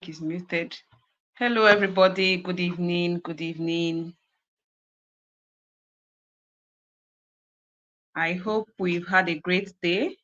is muted. Hello, everybody. Good evening. Good evening. I hope we've had a great day.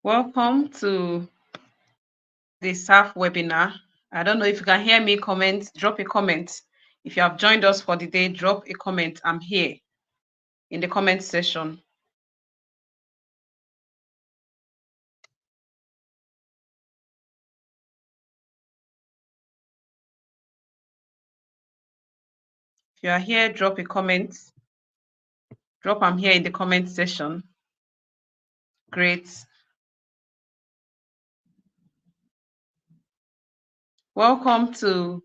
Welcome to the SAF webinar. I don't know if you can hear me. Drop a comment. If you have joined us for the day, drop a comment. I'm here in the comment section. If you are here, drop a comment. Drop I'm here in the comment section. Great. Welcome to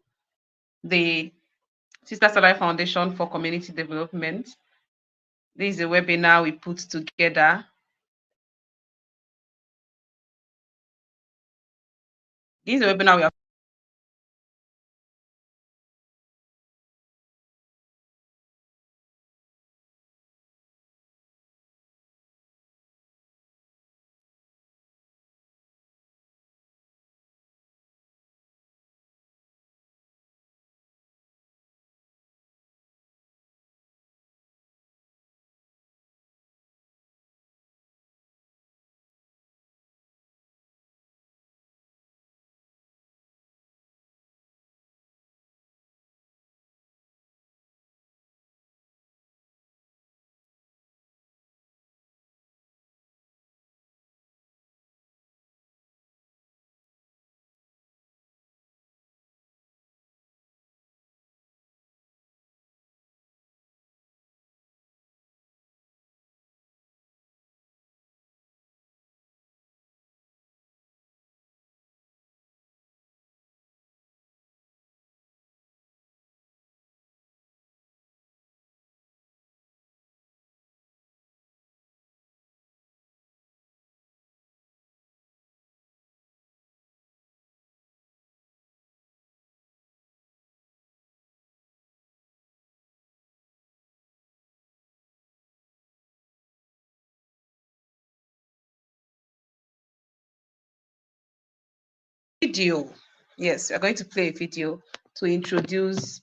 the Sister Salai Foundation for Community Development. This is a webinar we put together. This is a webinar we have. Video. Yes, we're going to play a video to introduce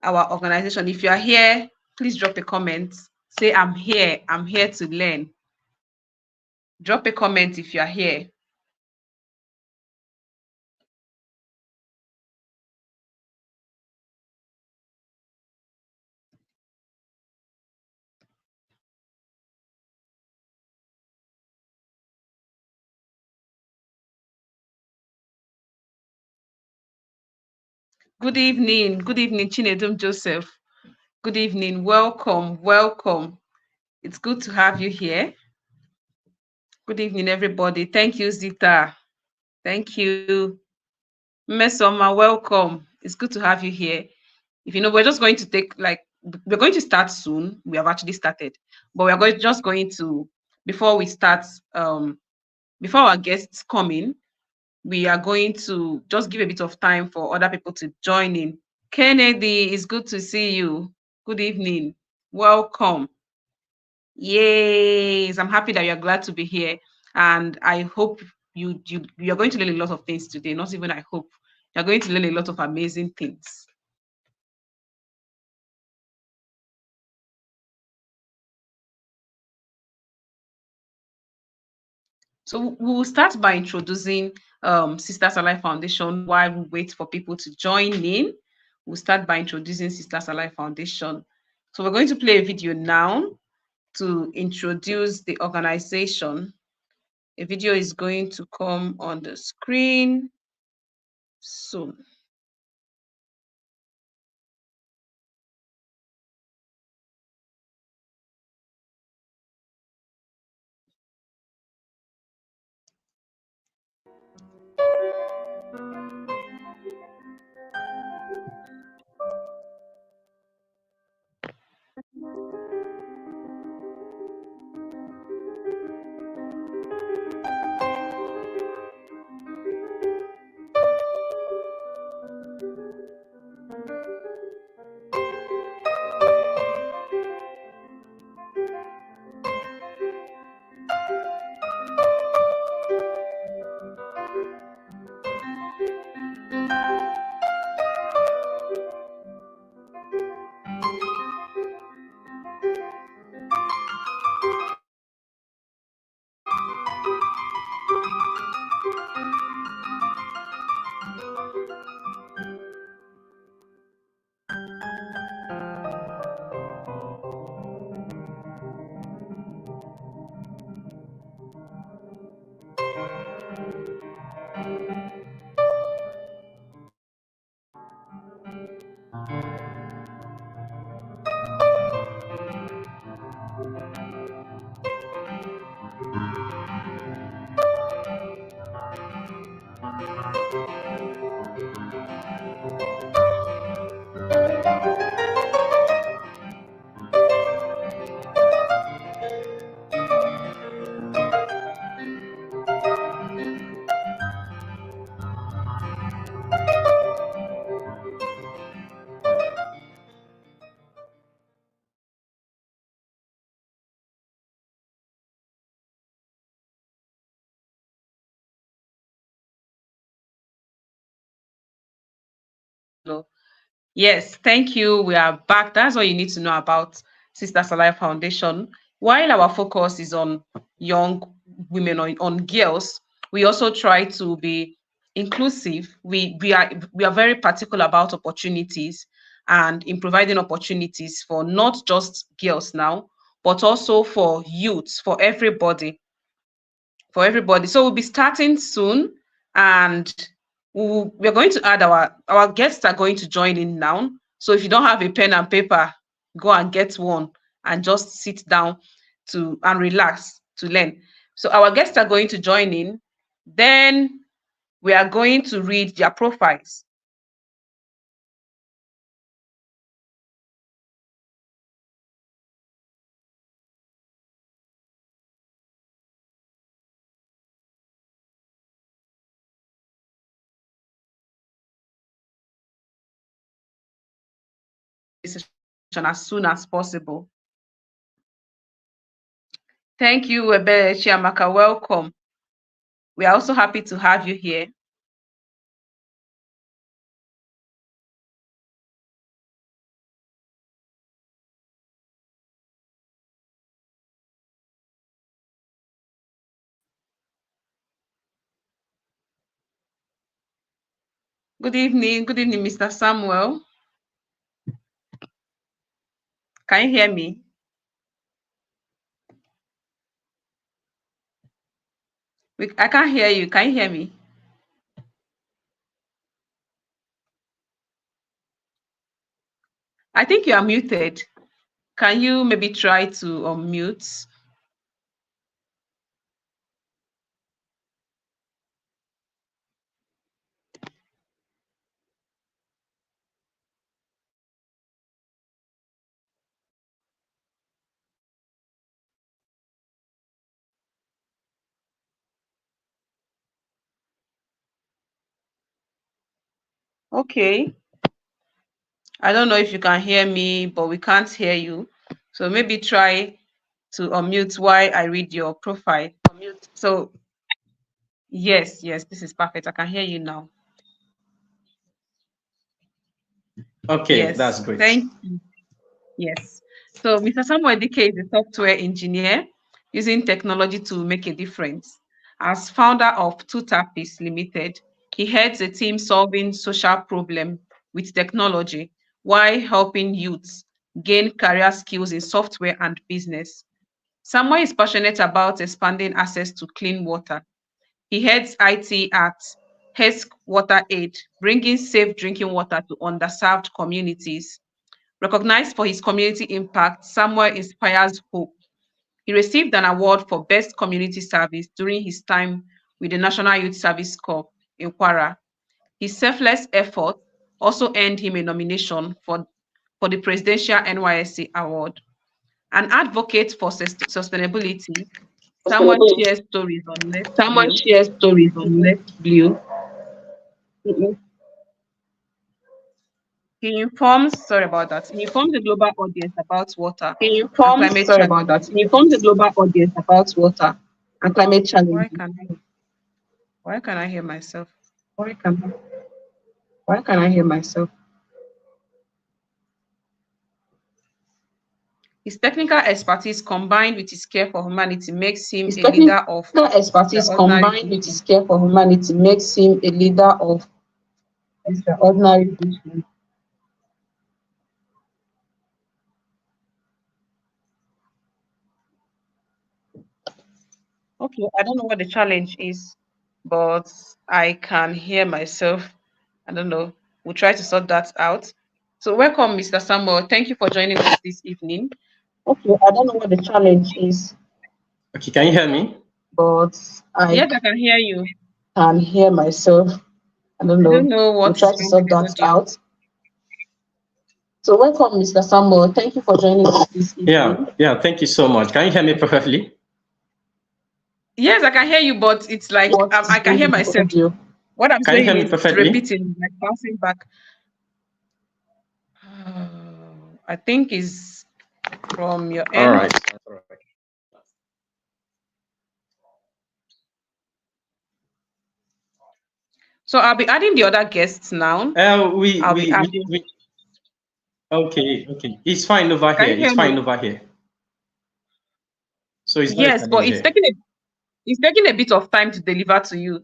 our organization. If you are here, please drop a comment. Say, I'm here to learn. Drop a comment if you are here. Good evening, Chinedum Joseph. Good evening, welcome. It's good to have you here. Good evening, everybody. Thank you, Zita. Thank you. Mesoma, welcome. It's good to have you here. If you know, we're just going to we're going to start soon. We have actually started, but we're just going to, before we start, before our guests come in, we are going to just give a bit of time for other people to join in. Kennedy, it's good to see you. Good evening. Welcome. Yes, I'm happy that you're glad to be here. And I hope you're going to learn a lot of things today. Not even I hope. You're going to learn a lot of amazing things. So we will start by introducing Sisters Alive Foundation while we wait for people to join in. We'll start by introducing Sisters Alive Foundation. So we're going to play a video now to introduce the organization. A video is going to come on the screen soon. Yes, thank you. We are back. That's all you need to know about Sisters Alive Foundation. While our focus is on young women, on girls, we also try to be inclusive. We are very particular about opportunities and in providing opportunities for not just girls now, but also for youths, for everybody. So we'll be starting soon, and we're going to add our guests are going to join in now. So if you don't have a pen and paper, go and get one and just sit down to and relax to learn. So our guests are going to join in. Then we are going to read their profiles. As soon as possible. Thank you, Ebere Chiamaka. Welcome. We are also happy to have you here. Good evening. Good evening, Mr. Samuel. Can you hear me? I can't hear you. Can you hear me? I think you are muted. Can you maybe try to unmute? Okay. I don't know if you can hear me, but we can't hear you. So maybe try to unmute while I read your profile. So yes, this is perfect. I can hear you now. Okay, Yes. that's great. Thank you. Yes. So Mr. Samuel Dike is a software engineer using technology to make a difference. As founder of Two Tapis Limited, he heads a team solving social problems with technology while helping youths gain career skills in software and business. Samuel is passionate about expanding access to clean water. He heads IT at HESC Water Aid, bringing safe drinking water to underserved communities. Recognized for his community impact, Samuel inspires hope. He received an award for Best Community Service during his time with the National Youth Service Corps in Kwara. His selfless effort also earned him a nomination for the Presidential NYSC Award. An advocate for sustainability, Samuel shares stories on Less Someone Blue. shares stories on Left Blue. Sorry about that, he informs the global audience about water He and informs, climate sorry about that, challenges. he informs the global audience about water and climate Why challenges. can I, why can I hear myself? Why can, why can I hear myself? His technical expertise combined with his care for humanity makes him His a leader technical of expertise extraordinary combined with vision. his care for humanity makes him a leader of extraordinary vision. Okay, I don't know what the challenge is. but I can hear myself. I don't know. We'll try to sort that out. So welcome, Mr. Samuel. Thank you for joining us this evening. Okay, I don't know what the challenge is, Okay, can you hear me? but I Yes, I can hear you. can hear myself. I don't I don't know. know We'll what try is to wrong with sort the that audio. out. So welcome, Mr. Samuel. Thank you for joining us this evening. Yeah, thank you so much. Can you hear me perfectly? Yes, I can hear you, but it's like What is I can wrong hear with the myself. audio? What I'm Can you saying hear me is it's perfectly? repeating, like bouncing back. I think is from your All end. right. So I'll be adding the other guests now. We, I'll be we, we, adding. we, okay. It's fine over Can here. you It's hear fine me? over here. So it's not a Yes, but challenge here. it's taking a bit of time to deliver to you.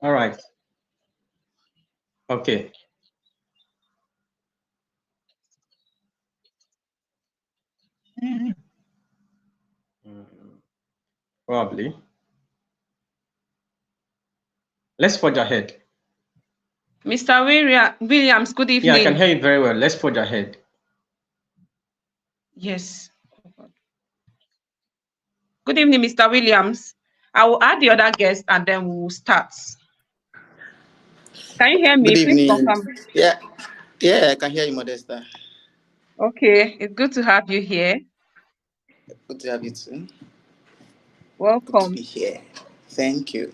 All right. Okay. Mm, Probably. Let's forge ahead. Mr. Williams, good Yeah, I can evening. hear you very well. Let's forge ahead. Yes. Good evening, Mr. Williams. I will add the other guest and then we will start. Can you hear me? Good Please evening. confirm. Yeah, yeah, I can hear you, Modesta. Okay, it's good to have you here. Good to have you too. Good to Welcome. be here. Thank you.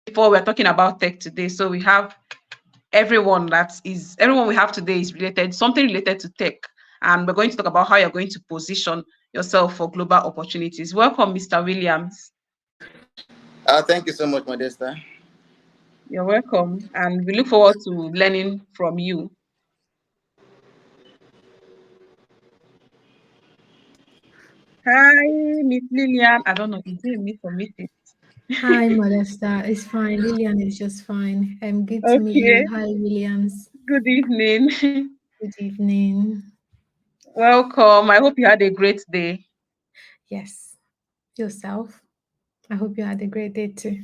Before we're talking about tech today, so we have everyone we have today is something related to tech, and we're going to talk about how you're going to position yourself for global opportunities. Welcome, Mr. Williams. Thank you so much, Modesta. You're welcome, and we look forward to learning from you. Hi, Miss Lillian. I don't know, is it a miss or missus? Hi, Modesta. It's fine. Lillian is just fine. Good to meet you. Okay, Hi, Williams. good evening. Good evening. Welcome. I hope you had a great day. Yes, yourself. I hope you had a great day too.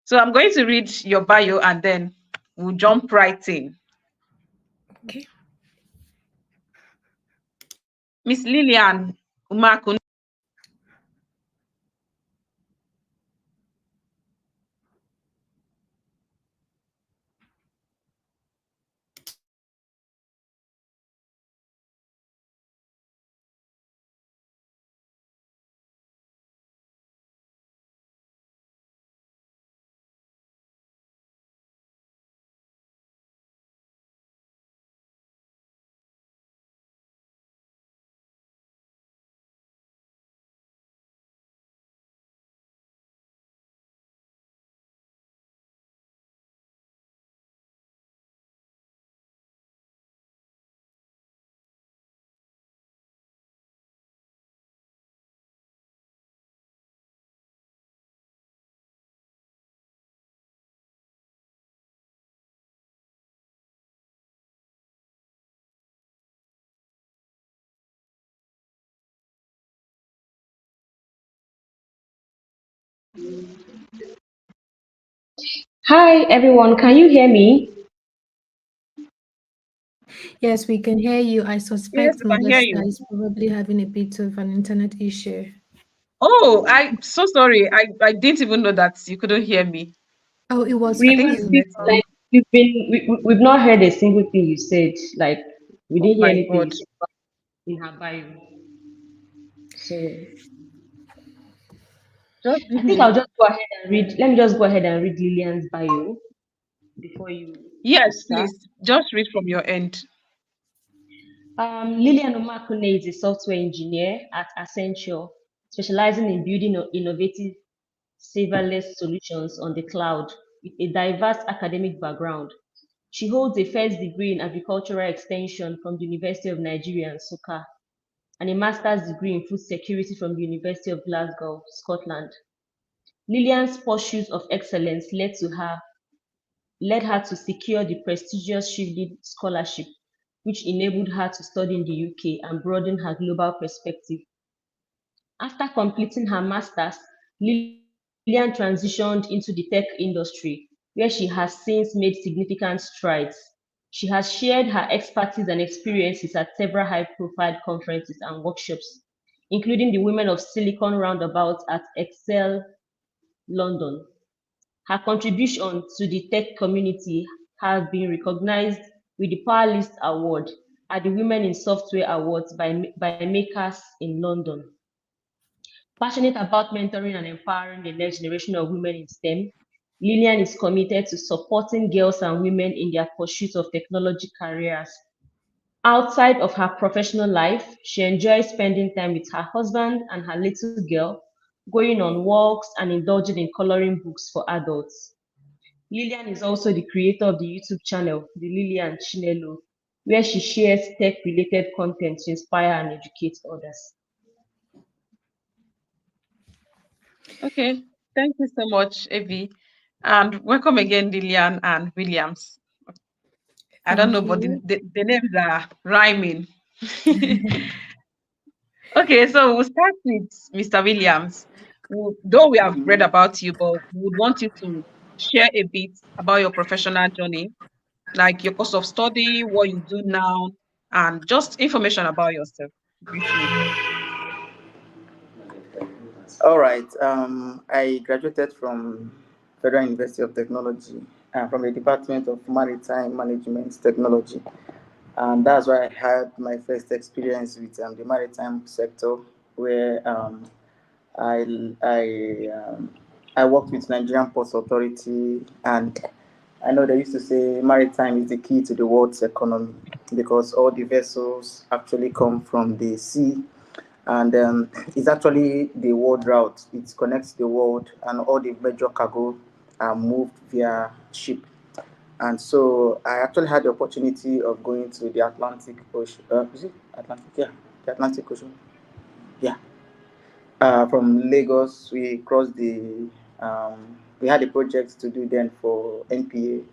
So I'm going to read your bio and then we'll jump right in. Okay. Miss Lillian Umakun. Hi, everyone. Can you hear me? Yes, we can hear you. I Yes, suspect we can hear Modesta you. is probably having a bit of an internet issue. Oh, I'm so sorry. I didn't even know that you couldn't hear me. Oh, it was I We think even it's fine. see, network. like we've not heard a single thing you said. Like we Oh didn't hear my anything you God. said in her bio. So Just I give think me. I'll just go ahead and read. Let me just go ahead and read Lillian's bio before you Yes, start. please. Just read from your end. Lillian Omakune is a software engineer at Accenture, specializing in building innovative serverless solutions on the cloud with a diverse academic background. She holds a first degree in agricultural extension from the University of Nigeria, Nsukka, and a master's degree in food security from the University of Glasgow, Scotland. Lillian's pursuit of excellence led her to secure the prestigious Shively Scholarship, which enabled her to study in the UK and broaden her global perspective. After completing her master's, Lillian transitioned into the tech industry, where she has since made significant strides. She has shared her expertise and experiences at several high-profile conferences and workshops, including the Women of Silicon Roundabout at Excel London. Her contribution to the tech community have been recognized with the Power List Award at the Women in Software Awards by Makers in London. Passionate about mentoring and empowering the next generation of women in STEM, Lillian is committed to supporting girls and women in their pursuit of technology careers. Outside of her professional life, she enjoys spending time with her husband and her little girl, going on walks and indulging in coloring books for adults. Lillian is also the creator of the YouTube channel, The Lillian Chinelo, where she shares tech-related content to inspire and educate others. Okay. Thank you so much, Evie. And welcome again, Lillian and Williams. I don't know, Thank but you. the names are rhyming. Okay, so we'll start with Mr. Williams. Though we have read Mhm. about you, but we would want you to share a bit about your professional journey, like your course of study, what you do now, and just information about yourself briefly. All right. I graduated from Federal University of Technology from the Department of Maritime Management Technology, and that's where I had my first experience with the maritime sector, where I worked with Nigerian Ports Authority, and I know they used to say maritime is the key to the world's economy because all the vessels actually come from the sea, and it's actually the world route. It connects the world, and all the major cargo are moved via ship. And so I actually had the opportunity of going to the Atlantic Ocean. Is it Atlantic? Yeah, the Atlantic Ocean. Yeah. From Lagos, we crossed the. We had a project to do then for NPA.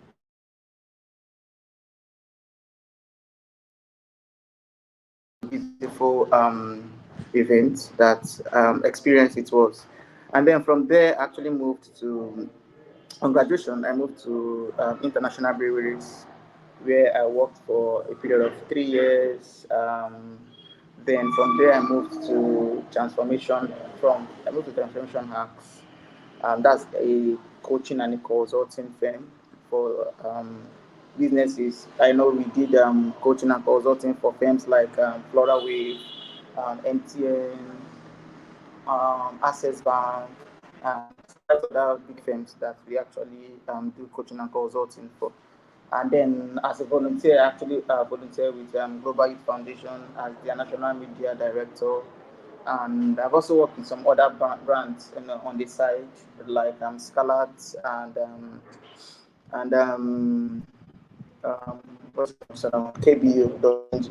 Beautiful event that experience it was. And then from there, I actually moved to, on graduation, I moved to international breweries where I worked for a period of 3 years. Then from there, I moved to Transformation Hacks. That's a coaching and a consulting firm for businesses. I know we did coaching and consulting for firms like Flora Wave, MTN, Access Bank, and several other big firms that we actually do coaching and consulting for. And then, as a volunteer, I actually volunteer with Global Youth Foundation as their national media director. And I've also worked with some other brands on the side, like Scarlett and what's it called? KBO.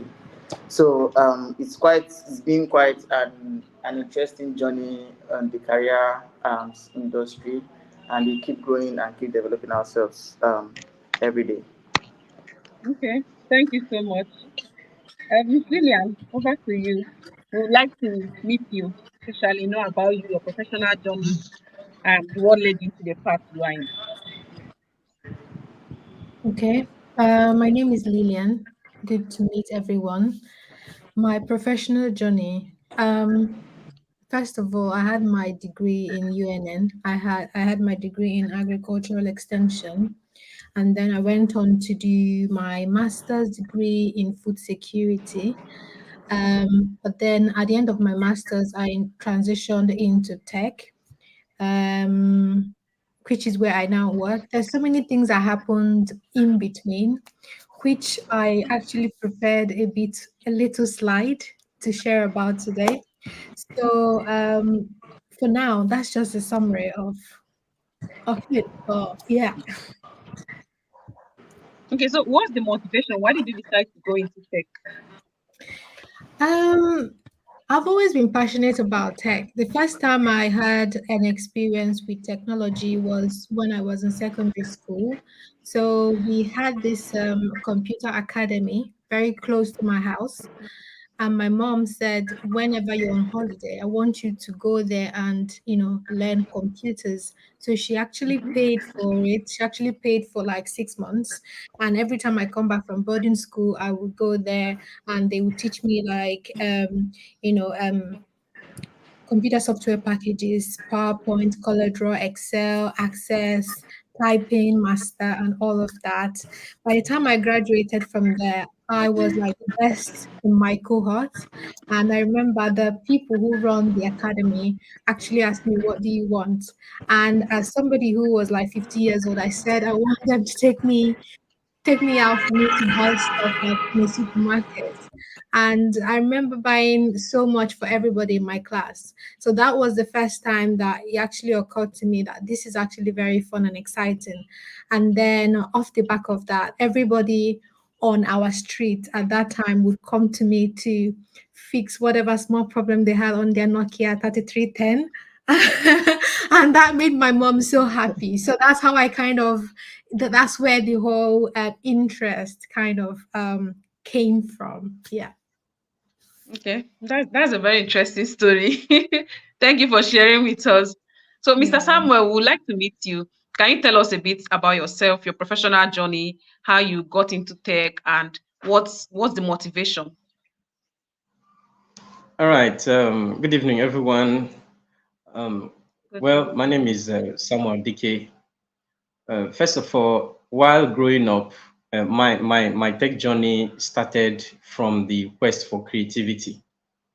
So it's been quite an interesting journey on the career industry, and we keep growing and keep developing ourselves every day. Okay, thank you so much. Miss Lillian, over to you. We would like to meet you, especially know about you, your professional journey, and what led you to the path you are in. Okay. My name is Lillian. Good to meet everyone. My professional journey. First of all, I had my degree in UNN. I had my degree in agricultural extension, and then I went on to do my master's degree in food security. But then at the end of my master's, I transitioned into tech, um, which is where I now work. There's so many things that happened in between, which I actually prepared a little slide to share about today. So for now, that's just a summary of it. But yeah, Okay, so what's the motivation? Why did you decide to go into tech? um, I've always been passionate about tech. The first time I had an experience with technology was when I was in secondary school. So we had this computer academy very close to my house. And my mom said, whenever you're on holiday, I want you to go there and, learn computers. So she actually paid for it. She actually paid for like 6 months. And every time I come back from boarding school, I would go there and they would teach me like, you know, computer software packages, PowerPoint, ColorDraw, Excel, Access, typing, master, and all of that. By the time I graduated from there, I was like the best in my cohort. And I remember the people who run the academy actually asked me, "What do you want?" And as somebody who was like 50 years old, I said, "I want them to take me out for me to buy stuff like in a supermarket." And I remember buying so much for everybody in my class. So that was the first time that it actually occurred to me that this is actually very fun and exciting. And then off the back of that, everybody on our street at that time would come to me to fix whatever small problem they had on their Nokia 3310. And that made my mom so happy. So that's how I kind of that's where the whole interest kind of came from. Yeah. Okay, that's a very interesting story. Thank you for sharing with us. So, Mr. Yeah. Samuel, we would like to meet you. Can you tell us a bit about yourself, your professional journey, how you got into tech, and what's the motivation? All right. Good evening, everyone. Good Well, evening. my name is Samuel Dike. First of all, while growing up, my tech journey started from the quest for creativity.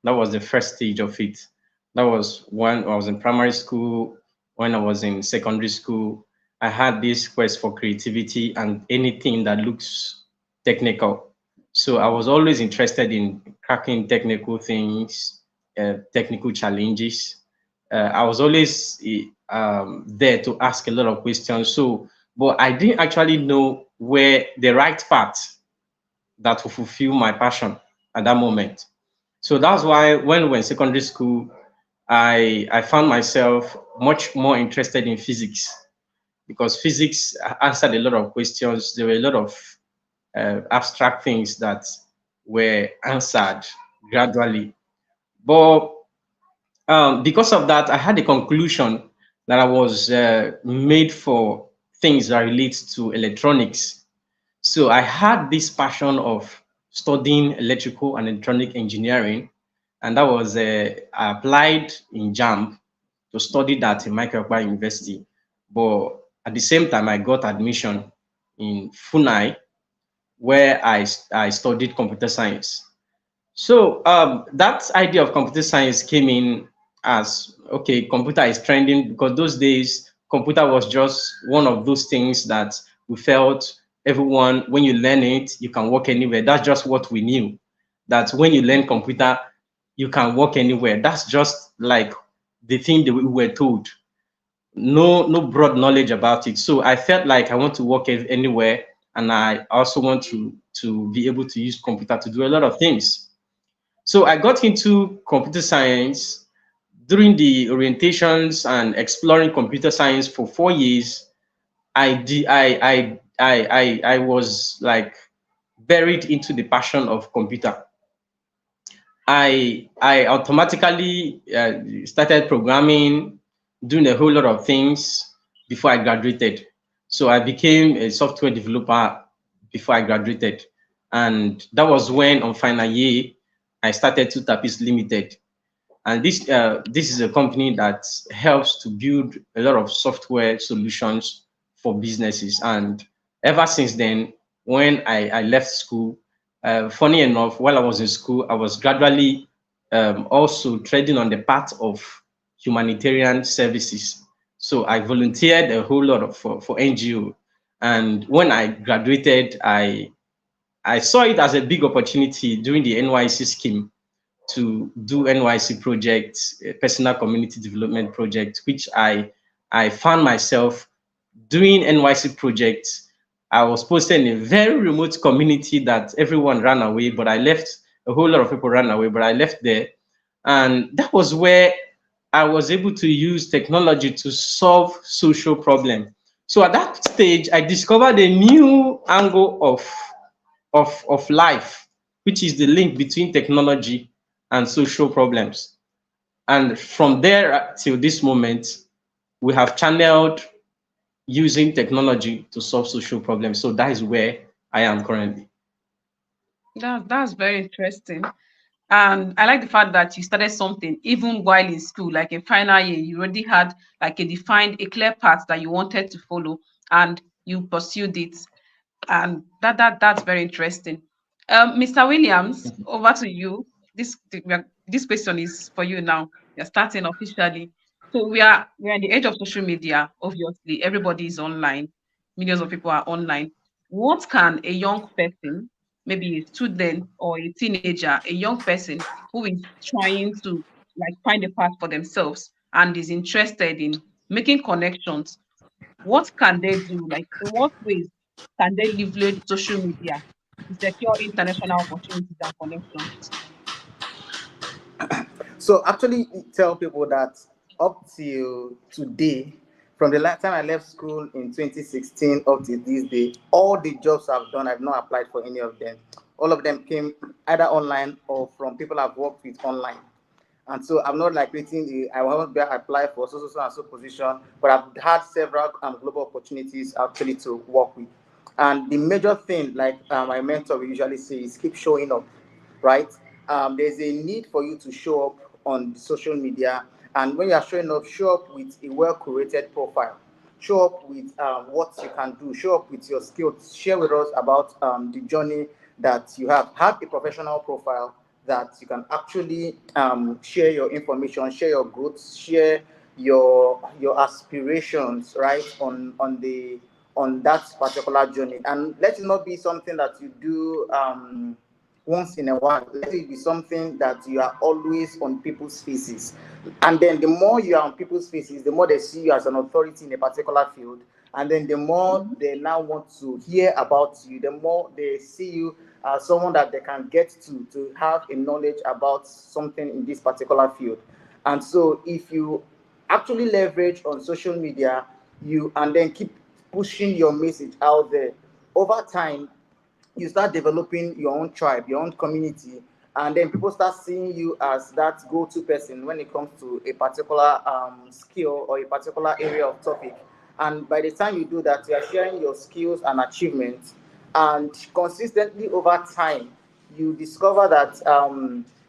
That was the first stage of it. That was when I was in primary school, when I was in secondary school. I had this quest for creativity and anything that looks technical. So I was always interested in cracking technical things, technical challenges. I was always there to ask a lot of questions. So, but I didn't actually know where the right path that will fulfill my passion at that moment. So that's why when we were in secondary school, I found myself much more interested in physics because physics answered a lot of questions. There were a lot of abstract things that were answered gradually. But because of that, I had a conclusion that I was made for things that relate to electronics. So I had this passion of studying electrical and electronic engineering, and that was I applied in JAMB to study that in Microeconomics University. But at the same time, I got admission in FUNAI, where I studied computer science. So that idea of computer science came in as okay, computer is trending because those days computer was just one of those things that we felt everyone when you learn it you can work anywhere. That's just what we knew. That when you learn computer you can work anywhere. That's just like the thing that we were told. No broad knowledge about it. So I felt like I want to work anywhere, and I also want to be able to use computer to do a lot of things. So I got into computer science during the orientations and exploring computer science for 4 years. I was like buried into the passion of computer. I automatically started programming, doing a whole lot of things before I graduated. So I became a software developer before I graduated, and that was when on final year I started Two Tapis Limited. And this is a company that helps to build a lot of software solutions for businesses. And ever since then, when I left school, funny enough, while I was in school, I was gradually also treading on the path of humanitarian services. So I volunteered a whole lot for NGO. And when I graduated, I saw it as a big opportunity during the NYC scheme to do NYC projects, personal community development project, which I found myself doing NYC projects. I was posted in a very remote community that everyone ran away, but I left. A whole lot of people ran away, but I left there, and that was where I was able to use technology to solve social problems. So at that stage, I discovered a new angle of life, which is the link between technology and social problems. And from there till this moment, we have channeled using technology to solve social problems. So that is where I am currently. That's very interesting. And I like the fact that you started something even while in school, like in final year, you already had like a clear path that you wanted to follow, and you pursued it. And that's very interesting. Mr. Williams, over to you. This question is for you now. You're starting officially. So we're in the age of social media. Obviously, everybody is online. Millions of people are online. What can a young person, maybe a student or a teenager, a young person who is trying to like find a path for themselves and is interested in making connections, what can they do? Like, in what ways can they leverage social media to secure international opportunities and connections? So actually tell people that up till today, from the last time I left school in 2016 up to this day, all the jobs I've done, I've not applied for any of them. All of them came either online or from people I've worked with online. And so I'm not like waiting, I won't be apply for so and so position, but I've had several global opportunities actually to work with. And the major thing, like my mentor will usually say, is keep showing up, right? There's a need for you to show up on social media. And when you are showing up, show up with a well curated profile. Show up with what you can do. Show up with your skills. Share with us about the journey that you have. Have a professional profile that you can actually share your information, share your growth, share your aspirations, right, on that particular journey. And let it not be something that you do once in a while. Let it be something that you are always on people's faces. And then the more you are on people's faces, the more they see you as an authority in a particular field. And then the more they now want to hear about you, the more they see you as someone that they can get to have a knowledge about something in this particular field. And so if you actually leverage on social media, you and then keep pushing your message out there, over time you start developing your own tribe, your own community, and then people start seeing you as that go-to person when it comes to a particular skill or a particular area of topic. And by the time you do that, you are sharing your skills and achievements, and consistently over time, you discover that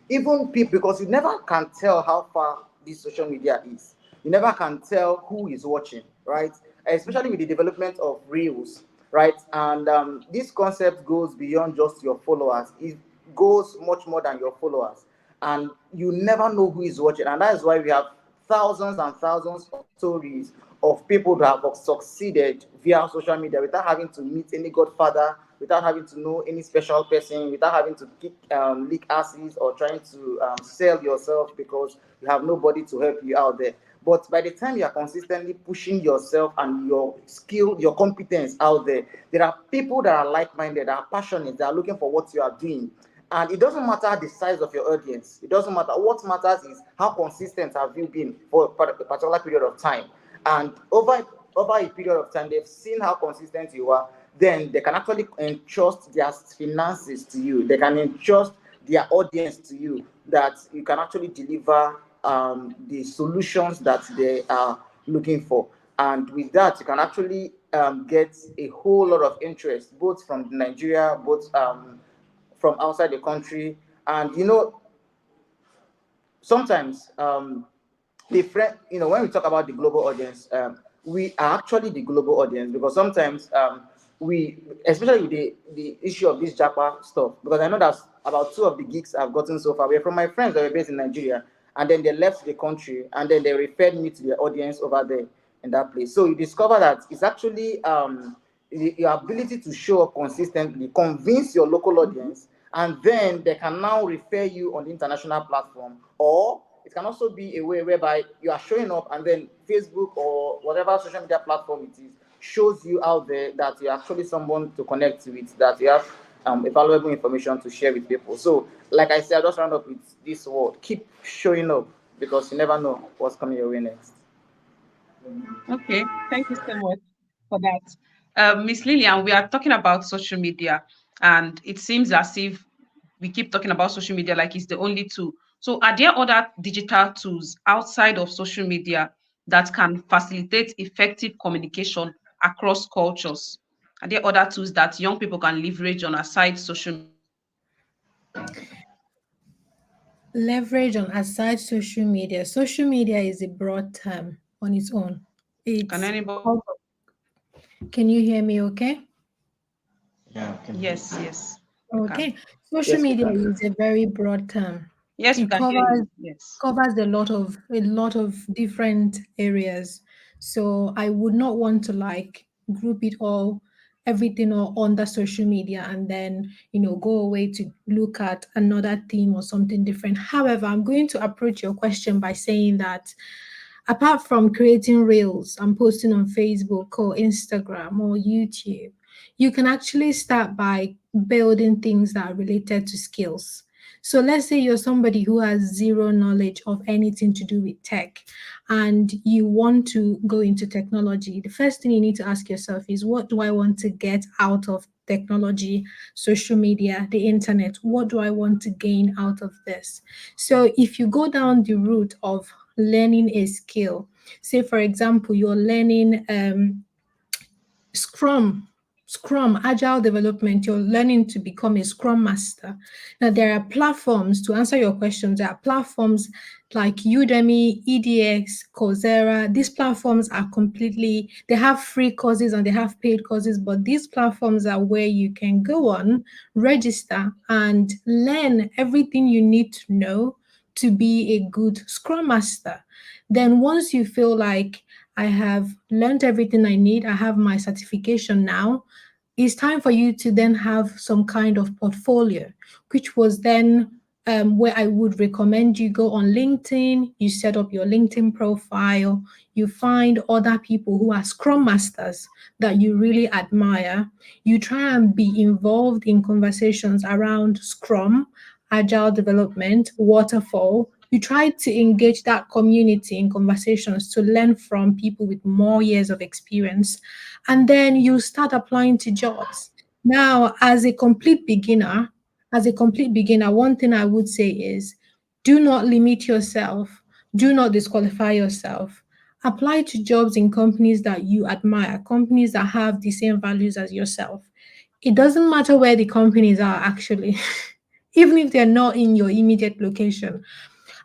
even people, because you never can tell how far this social media is. You never can tell who is watching, right? Especially with the development of reels, right? And this concept goes beyond just your followers. It goes much more than your followers, and you never know who is watching. And that is why we have thousands and thousands of stories of people that have succeeded via social media without having to meet any godfather, without having to know any special person, without having to leak asses or trying to sell yourself because you have nobody to help you out there. But by the time you are consistently pushing yourself and your skill, your competence out there, there are people that are like-minded, that are passionate, that are looking for what you are doing. And it doesn't matter the size of your audience. It doesn't matter. What matters is how consistent have you been for a particular period of time. And over a period of time, they've seen how consistent you are. Then they can actually entrust their finances to you. They can entrust their audience to you, that you can actually deliver the solutions that they are looking for. And with that, you can actually get a whole lot of interest, both from Nigeria, both from outside the country. And sometimes different, when we talk about the global audience, we are actually the global audience, because sometimes we, especially with the issue of this Japa stuff, because I know that about two of the gigs I've gotten so far were from my friends that were based in Nigeria, and then they left the country, and then they referred me to their audience over there in that place. So you discover that it's actually your ability to show up consistently, convince your local audience, and then they can now refer you on the international platform. Or it can also be a way whereby you are showing up, and then Facebook or whatever social media platform it is shows you out there that you're actually someone to connect with, that you have valuable information to share with people. So, like I said, I'll just round up with this word: keep showing up, because you never know what's coming your way next. Okay, thank you so much for that. Miss Lillian, we are talking about social media, and it seems as if we keep talking about social media like it's the only tool. So, are there other digital tools outside of social media that can facilitate effective communication across cultures? Are there other tools that young people can leverage on aside social media? Leverage on aside social media. Social media is a broad term on its own. Can It's anybody? Can you hear me okay? Yeah, I can hear you. Yes, yes, we can. Okay. Social Yes, we media can. is a very broad term. Yes, we It can hear covers you. Yes. a lot of different areas. So I would not want to like group it all, everything all under social media, and then go away to look at another theme or something different. However, I'm going to approach your question by saying that apart from creating reels and posting on Facebook or Instagram or YouTube, you can actually start by building things that are related to skills. So let's say you're somebody who has zero knowledge of anything to do with tech and you want to go into technology. The first thing you need to ask yourself is, what do I want to get out of technology, social media, the internet? What do I want to gain out of this? So if you go down the route of learning a skill, say for example, you're learning Scrum, Scrum, Agile development, you're learning to become a Scrum Master. Now, there are platforms to answer your questions. There are platforms like Udemy, EDX, Coursera. These platforms are they have free courses and they have paid courses, but these platforms are where you can go on, register, and learn everything you need to know to be a good Scrum Master. Then, once you feel like I have learned everything I need, I have my certification now, it's time for you to then have some kind of portfolio, which was then where I would recommend you go on LinkedIn, you set up your LinkedIn profile, you find other people who are Scrum Masters that you really admire. You try and be involved in conversations around Scrum, Agile development, waterfall. You try to engage that community in conversations to learn from people with more years of experience. And then you start applying to jobs. Now, as a complete beginner, one thing I would say is, do not limit yourself, do not disqualify yourself. Apply to jobs in companies that you admire, companies that have the same values as yourself. It doesn't matter where the companies are, actually, even if they're not in your immediate location.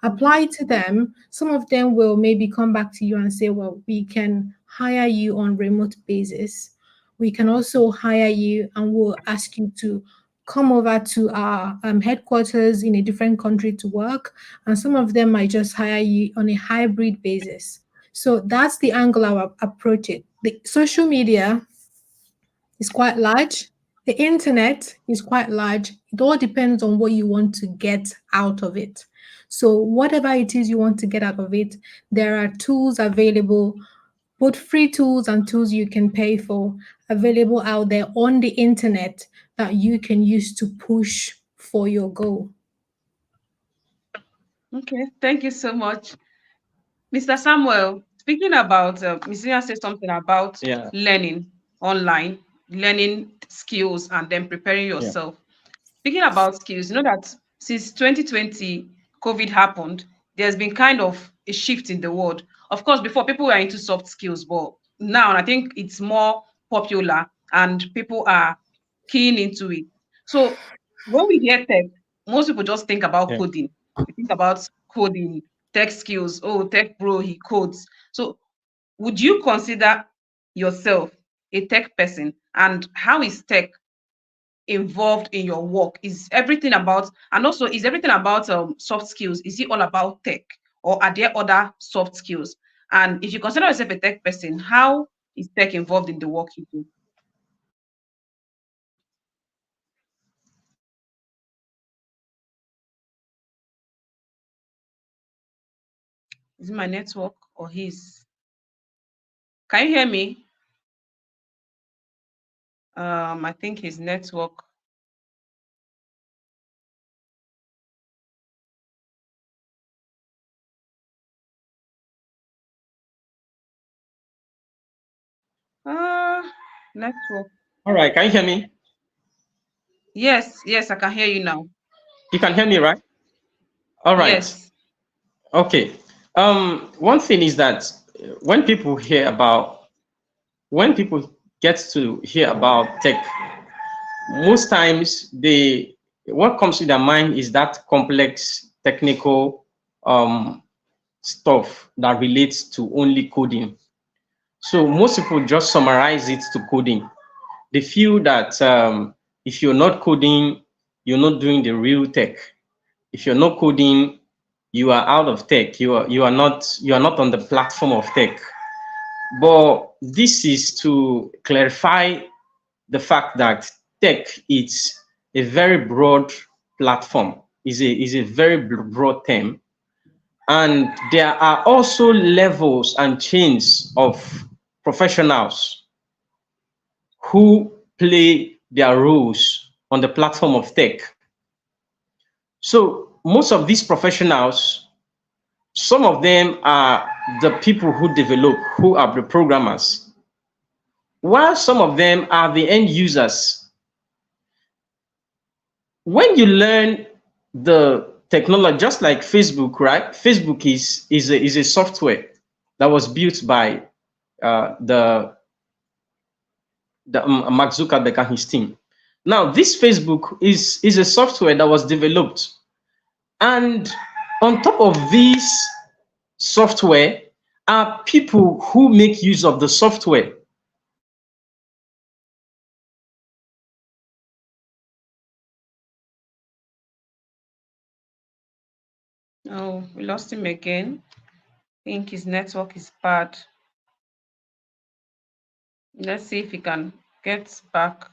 Apply to them. Some of them will maybe come back to you and say, well, we can hire you on remote basis. We can also hire you and we'll ask you to come over to our headquarters in a different country to work. And some of them might just hire you on a hybrid basis. So that's the angle I will approach it. The social media is quite large. The internet is quite large. It all depends on what you want to get out of it. So, whatever it is you want to get out of it, there are tools available, both free tools and tools you can pay for, available out there on the internet that you can use to push for your goal. Okay, thank you so much. Mr. Samuel, speaking about, Ms. Nia said something about Yeah, learning online, learning skills, and then preparing yeah, yourself. Speaking about skills, you know that since 2020, COVID happened, there's been kind of a shift in the world. Of course, before people were into soft skills, but now I think it's more popular and people are keen into it. So when we hear tech, most people just think about yeah, coding. We think about coding, tech skills. Oh, tech bro, he codes. So would you consider yourself a tech person? And how is tech involved in your work? Is everything about, and also is everything about soft skills? Is it all about tech, or are there other soft skills? And if you consider yourself a tech person, how is tech involved in the work you do? Is it my network or his? Can you hear me? I think his network. Uh, Network. All right, can you hear me? Yes, yes, I can hear you now. You can hear me, right? All right. Yes. Okay. One thing is that when people hear about, when people get to hear about tech, most times what comes to their mind is that complex technical stuff that relates to only coding. So most people just summarize it to coding. They feel that if you're not coding, you're not doing the real tech. If you're not coding, you are out of tech. You are not on the platform of tech. But this is to clarify the fact that tech is a very broad platform, is a very broad term. And there are also levels and chains of professionals who play their roles on the platform of tech. So most of these professionals, some of them are the people who develop, who are the programmers, while some of them are the end users. When you learn the technology, just like Facebook, right? Facebook is a software that was built by the Mark Zuckerberg and his team. Now, this Facebook is a software that was developed, and on top of this software are people who make use of the software. Oh, we lost him again. I think his network is bad. Let's see if he can get back.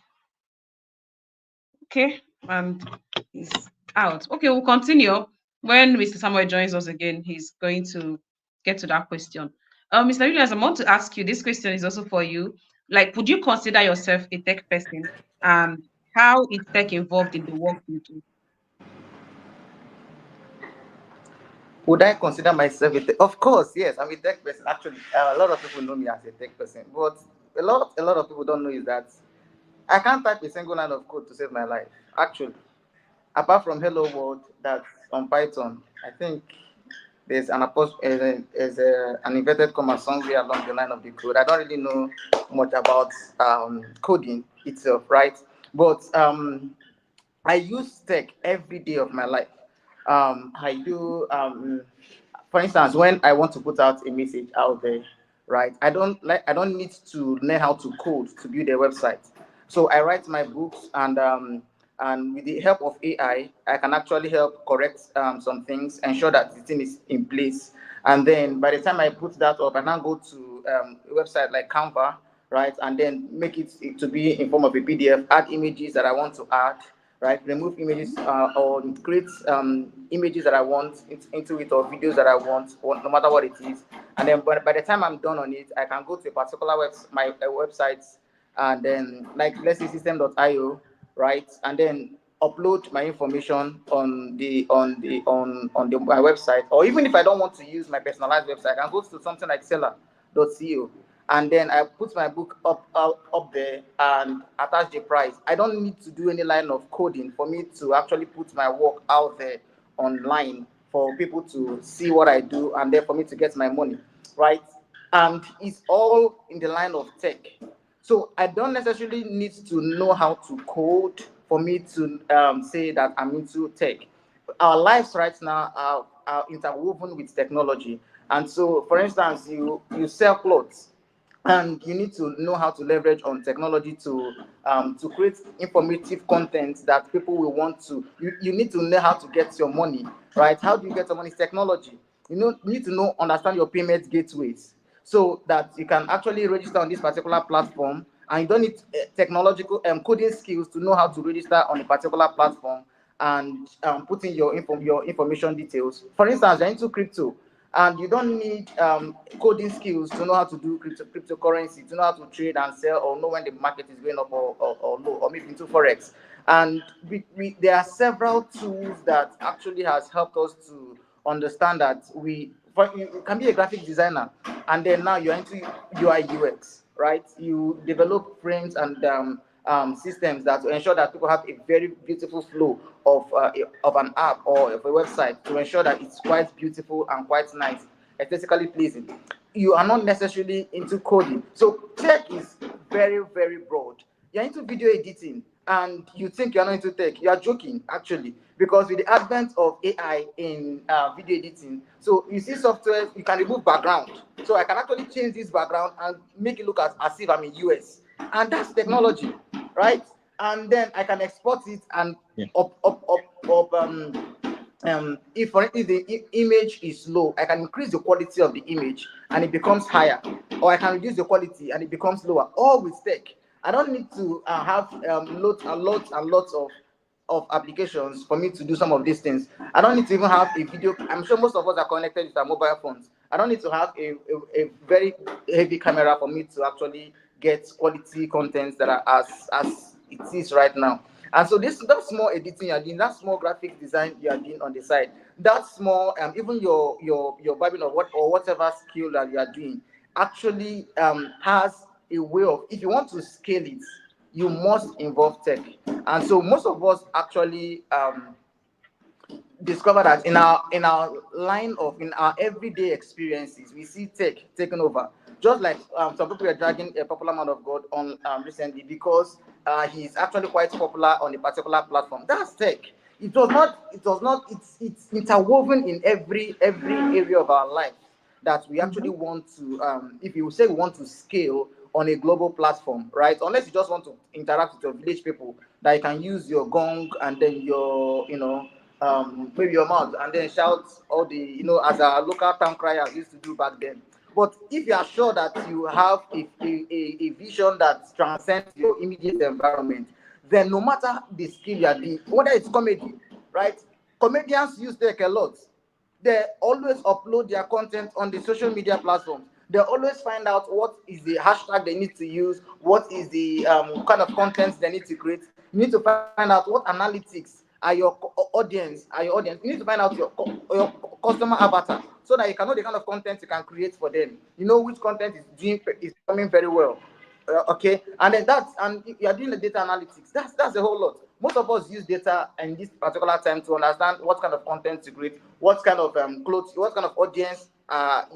Okay, and he's out. Okay, we'll continue. When Mr. Samuel joins us again, he's going to get to that question. Mr. Williams, I want to ask you, this question is also for you. Like, would you consider yourself a tech person? And how is tech involved in the work you do? Would I consider myself a tech? Of course, yes. I'm a tech person. Actually, a lot of people know me as a tech person, but a lot of people don't know is that I can't type a single line of code to save my life. Actually, apart from Hello World, that's on Python. I think there's an inverted comma somewhere along the line of the code. I don't really know much about coding itself, right? But I use tech every day of my life. I do, for instance, when I want to put out a message out there, right? I don't need to learn how to code to build a website. So I write my books, and with the help of AI, I can actually help correct some things, ensure that the thing is in place. And then by the time I put that up, I now go to a website like Canva, right? And then make it to be in form of a PDF, add images that I want to add, right? Remove images or create images that I want into it, or videos that I want, or no matter what it is. And then by the time I'm done on it, I can go to a particular my website, and then, like, let's say system.io, right? And then upload my information on my website. Or even if I don't want to use my personalized website, I can go to something like seller.co, and then I put my book up there and attach the price. I don't need to do any line of coding for me to actually put my work out there online for people to see what I do, and then for me to get my money, right? And it's all in the line of tech. So I don't necessarily need to know how to code for me to say that I'm into tech. Our lives right now are are interwoven with technology. And so, for instance, you sell clothes, and you need to know how to leverage on technology to create informative content that people will want to. You need to know how to get your money, right? How do you get your money? It's technology. You need to know, understand your payment gateways, so that you can actually register on this particular platform, and you don't need technological coding skills to know how to register on a particular platform and put in your information details. For instance, you're into crypto, and you don't need coding skills to know how to do cryptocurrency, to know how to trade and sell, or know when the market is going up or low, or maybe into forex. And there are several tools that actually has helped us to understand that you can be a graphic designer, and then now you're into UI UX, right? You develop frames and systems that ensure that people have a very beautiful flow of an app or of a website, to ensure that it's quite beautiful and quite nice, aesthetically pleasing. You are not necessarily into coding. So tech is very, very broad. You're into video editing and you think you're not into tech. You are joking, actually, because with the advent of AI in video editing, so you see software, you can remove background. So I can actually change this background and make it look as if I'm in US. And that's technology, right? And then I can export it and if for instance the image is low, I can increase the quality of the image and it becomes higher, or I can reduce the quality and it becomes lower, all with tech. I don't need to have lots of applications for me to do some of these things. I don't need to even have a video. I'm sure most of us are connected with our mobile phones. I don't need to have a very heavy camera for me to actually get quality contents that are as it is right now. And so that small editing you're doing, that small graphic design you are doing on the side, that small even your barbing or whatever skill that you are doing actually has a way of, if you want to scale it, you must involve tech. And so most of us actually discover that in our line of in our everyday experiences, we see tech taking over. Just like some people are dragging a popular man of God on recently because he's actually quite popular on a particular platform. That's tech. It was not it's interwoven in every area of our life, that we actually want to if you say we want to scale on a global platform, right? Unless you just want to interact with your village people, that you can use your gong and then your maybe your mouth and then shout all the, as our local town criers used to do back then. But if you are sure that you have a vision that transcends your immediate environment, then no matter the skill you are doing, whether it's comedy, right? Comedians use tech a lot. They always upload their content on the social media platforms. They always find out what is the hashtag they need to use, what is the kind of content they need to create. You need to find out what analytics are your audience. You need to find out your customer avatar, so that you can know the kind of content you can create for them. You know which content is coming very well. Okay, and then you are doing the data analytics. That's a whole lot. Most of us use data in this particular time to understand what kind of content to create, what kind of clothes, what kind of audience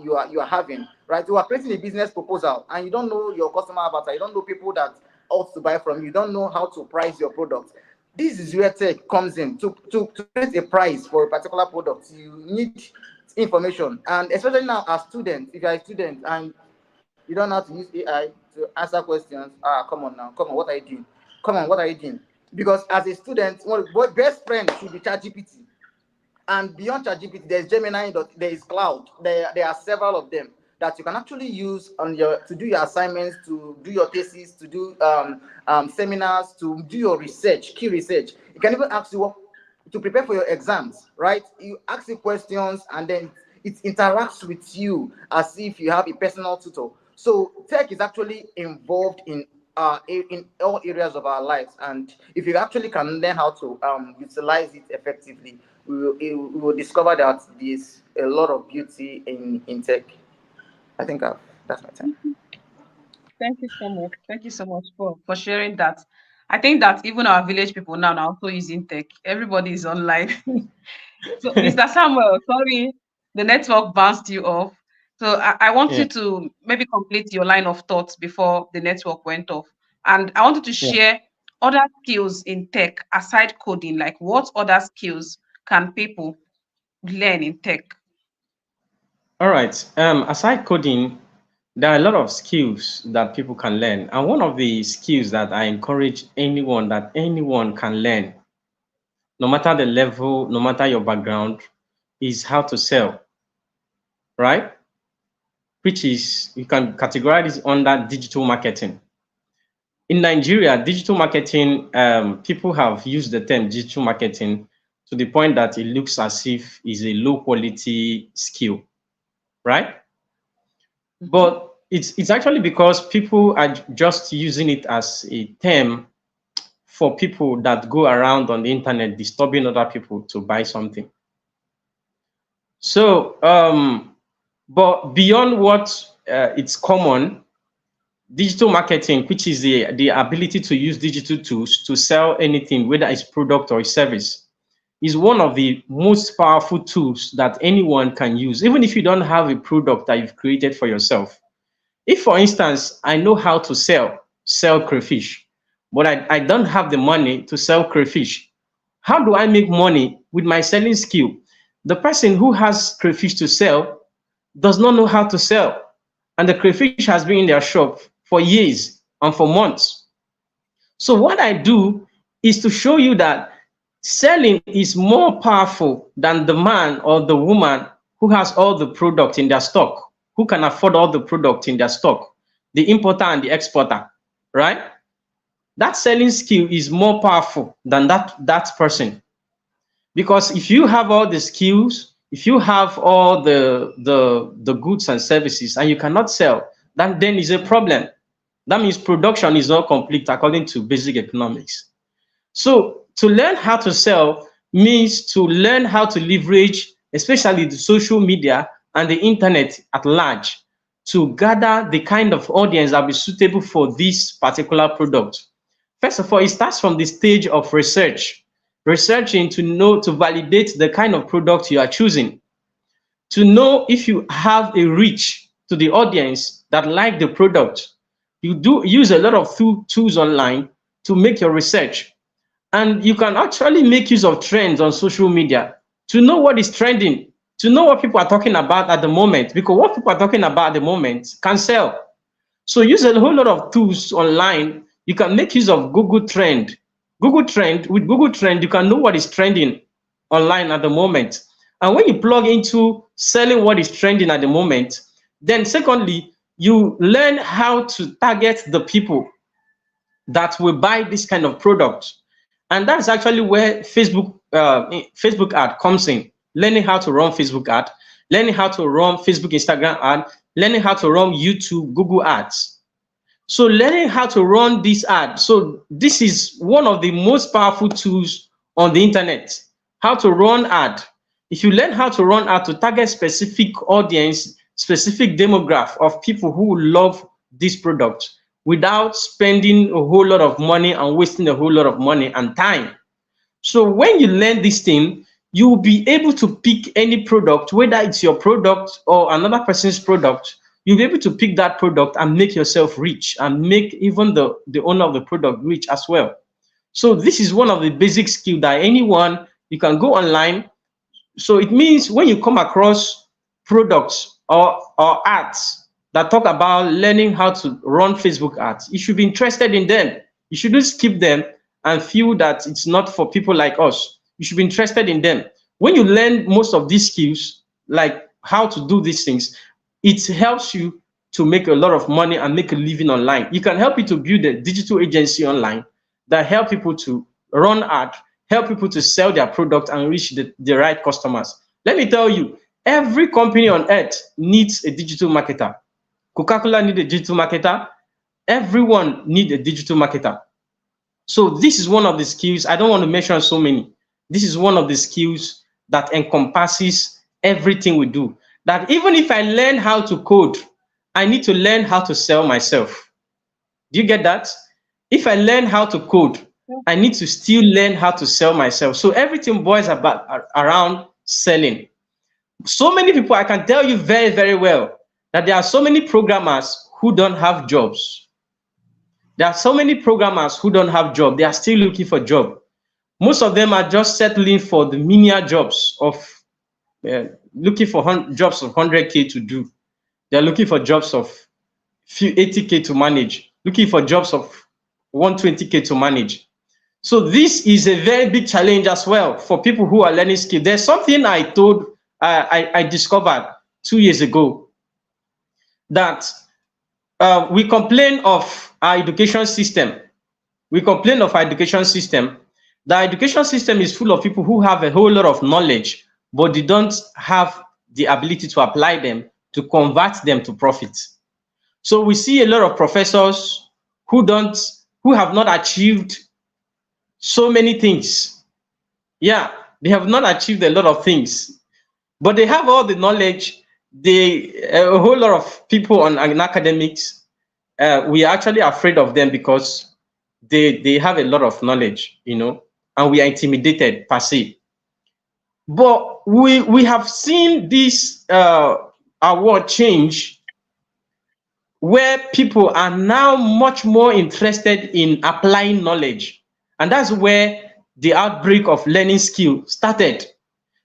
you are having. Right, you are creating a business proposal and you don't know your customer avatar, you don't know people that ought to buy from you, you don't know how to price your product. This is where tech comes in. To create a price for a particular product, you need information. And especially now as students, if you're a student and you don't know how to use AI to answer questions, come on now, come on, what are you doing? Come on, what are you doing? Because as a student, what best friend should be ChatGPT. And beyond ChatGPT, there's Gemini, there is Cloud. There are several of them that you can actually use to do your assignments, to do your thesis, to do seminars, to do your research, key research. You can even ask you to prepare for your exams, right? You ask you questions and then it interacts with you as if you have a personal tutor. So tech is actually involved in all areas of our lives, and if you actually can learn how to utilize it effectively, we will discover that there's a lot of beauty in tech. I think that's my time. Thank you so much. Thank you so much for sharing that. I think that even our village people now are also using tech. Everybody is online. So, Mr. Samuel, sorry, the network bounced you off. So, I want Yeah, you to maybe complete your line of thoughts before the network went off. And I wanted to yeah. share other skills in tech aside coding, like what other skills can people learn in tech? All right. Aside coding, there are a lot of skills that people can learn. And one of the skills that I encourage anyone can learn, no matter the level, no matter your background, is how to sell, right? Which is, you can categorize it under digital marketing. In Nigeria, digital marketing, people have used the term digital marketing to the point that it looks as if it's a low quality skill, right? But it's actually because people are just using it as a term for people that go around on the internet disturbing other people to buy something. So, but beyond what it's common, digital marketing, which is the ability to use digital tools to sell anything, whether it's product or a service, is one of the most powerful tools that anyone can use, even if you don't have a product that you've created for yourself. If, for instance, I know how to sell crayfish, but I don't have the money to sell crayfish, how do I make money with my selling skill? The person who has crayfish to sell does not know how to sell, and the crayfish has been in their shop for years and for months. So what I do is to show you that selling is more powerful than the man or the woman who has all the product in their stock, who can afford all the product in their stock, the importer and the exporter, right? That selling skill is more powerful than that person. Because if you have all the skills, if you have all the goods and services and you cannot sell, then is a problem. That means production is not complete according to basic economics. So to learn how to sell means to learn how to leverage, especially the social media and the internet at large, to gather the kind of audience that will be suitable for this particular product. First of all, it starts from the stage of researching to validate the kind of product you are choosing, to know if you have a reach to the audience that like the product. You do use a lot of tools online to make your research, and you can actually make use of trends on social media to know what is trending, to know what people are talking about at the moment, because what people are talking about at the moment can sell. So use a whole lot of tools online. You can make use of Google Trend. With Google Trend, you can know what is trending online at the moment. And when you plug into selling what is trending at the moment, then secondly, you learn how to target the people that will buy this kind of product. And that's actually where Facebook ad comes in. Learning how to run Facebook ad, learning how to run Facebook, Instagram ad, learning how to run YouTube, Google ads. So learning how to run this ad. So this is one of the most powerful tools on the internet, how to run ad. If you learn how to run ad to target specific audience, specific demographic of people who love this product without spending a whole lot of money and wasting a whole lot of money and time. So when you learn this thing, you will be able to pick any product, whether it's your product or another person's product. You'll be able to pick that product and make yourself rich and make even the owner of the product rich as well. So this is one of the basic skills that anyone, you can go online. So it means when you come across products or ads that talk about learning how to run Facebook ads, you should be interested in them. You shouldn't skip them and feel that it's not for people like us. You should be interested in them. When you learn most of these skills, like how to do these things, it helps you to make a lot of money and make a living online. You can help you to build a digital agency online that help people to run ad, help people to sell their product and reach the right customers. Let me tell you, every company on earth needs a digital marketer. Coca-Cola needs a digital marketer. Everyone needs a digital marketer. So this is one of the skills. I don't want to mention so many. This is one of the skills that encompasses everything we do. That even if I learn how to code, I need to learn how to sell myself. Do you get that? If I learn how to code, I need to still learn how to sell myself. So everything boils around selling. So many people, I can tell you very, very well that there are so many programmers who don't have jobs. There are so many programmers who don't have jobs. They are still looking for a job. Most of them are just settling for the menial jobs of looking for jobs of 100K to do. They're looking for jobs of 80K to manage, looking for jobs of 120K to manage. So this is a very big challenge as well for people who are learning skills. There's something I discovered 2 years ago, that we complain of our education system. We complain of our education system. The education system is full of people who have a whole lot of knowledge, but they don't have the ability to apply them, to convert them to profit. So we see a lot of professors who have not achieved so many things. Yeah, they have not achieved a lot of things, but they have all the knowledge. A whole lot of people in academics, we are actually afraid of them because they have a lot of knowledge, and we are intimidated per se. But we have seen this award change, where people are now much more interested in applying knowledge. And that's where the outbreak of learning skill started.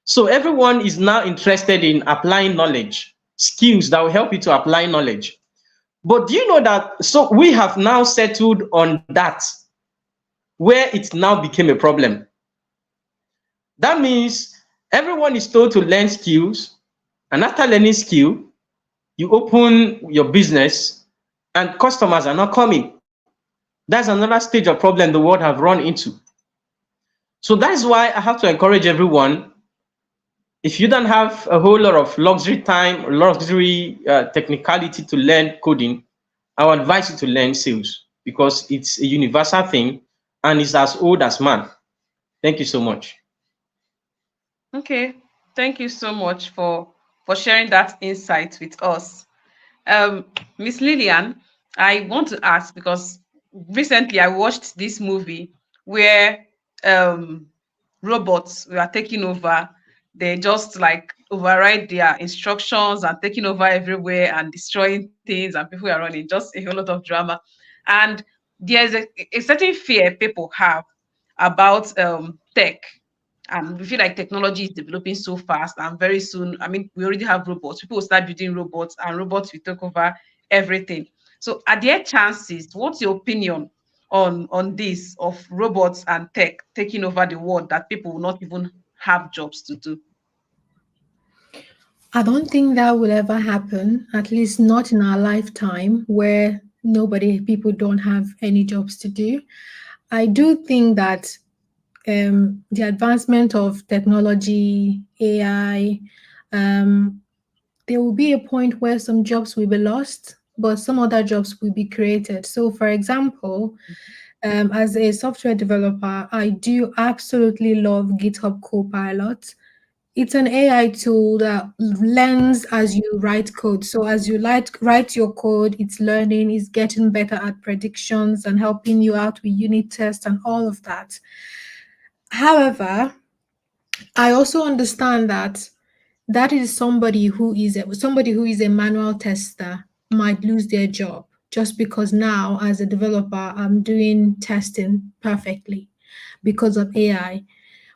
So everyone is now interested in applying knowledge, skills that will help you to apply knowledge. But do you know that, so we have now settled on that, where it now became a problem. That means everyone is told to learn skills, and after learning skill, you open your business and customers are not coming. That's another stage of problem the world have run into. So that's why I have to encourage everyone, if you don't have a whole lot of luxury time, luxury technicality to learn coding, I would advise you to learn sales, because it's a universal thing and it's as old as man. Thank you so much. Okay, thank you so much for sharing that insight with us. Miss Lillian, I want to ask, because recently I watched this movie where robots were taking over. They just like override their instructions and taking over everywhere and destroying things, and people are running. Just a whole lot of drama. And there's a certain fear people have about tech, and we feel like technology is developing so fast, and very soon, I mean, we already have robots. People will start building robots, and robots will take over everything. So are there chances? What's your opinion on this, of robots and tech taking over the world, that people will not even have jobs to do? I don't think that will ever happen, at least not in our lifetime, where people don't have any jobs to do. I do think that the advancement of technology, AI, there will be a point where some jobs will be lost, but some other jobs will be created. So, for example, as a software developer, I do absolutely love GitHub Copilot. It's an AI tool that learns as you write code. So as you write your code, it's learning, it's getting better at predictions and helping you out with unit tests and all of that. However, I also understand that is somebody who is a manual tester might lose their job just because now as a developer I'm doing testing perfectly because of AI.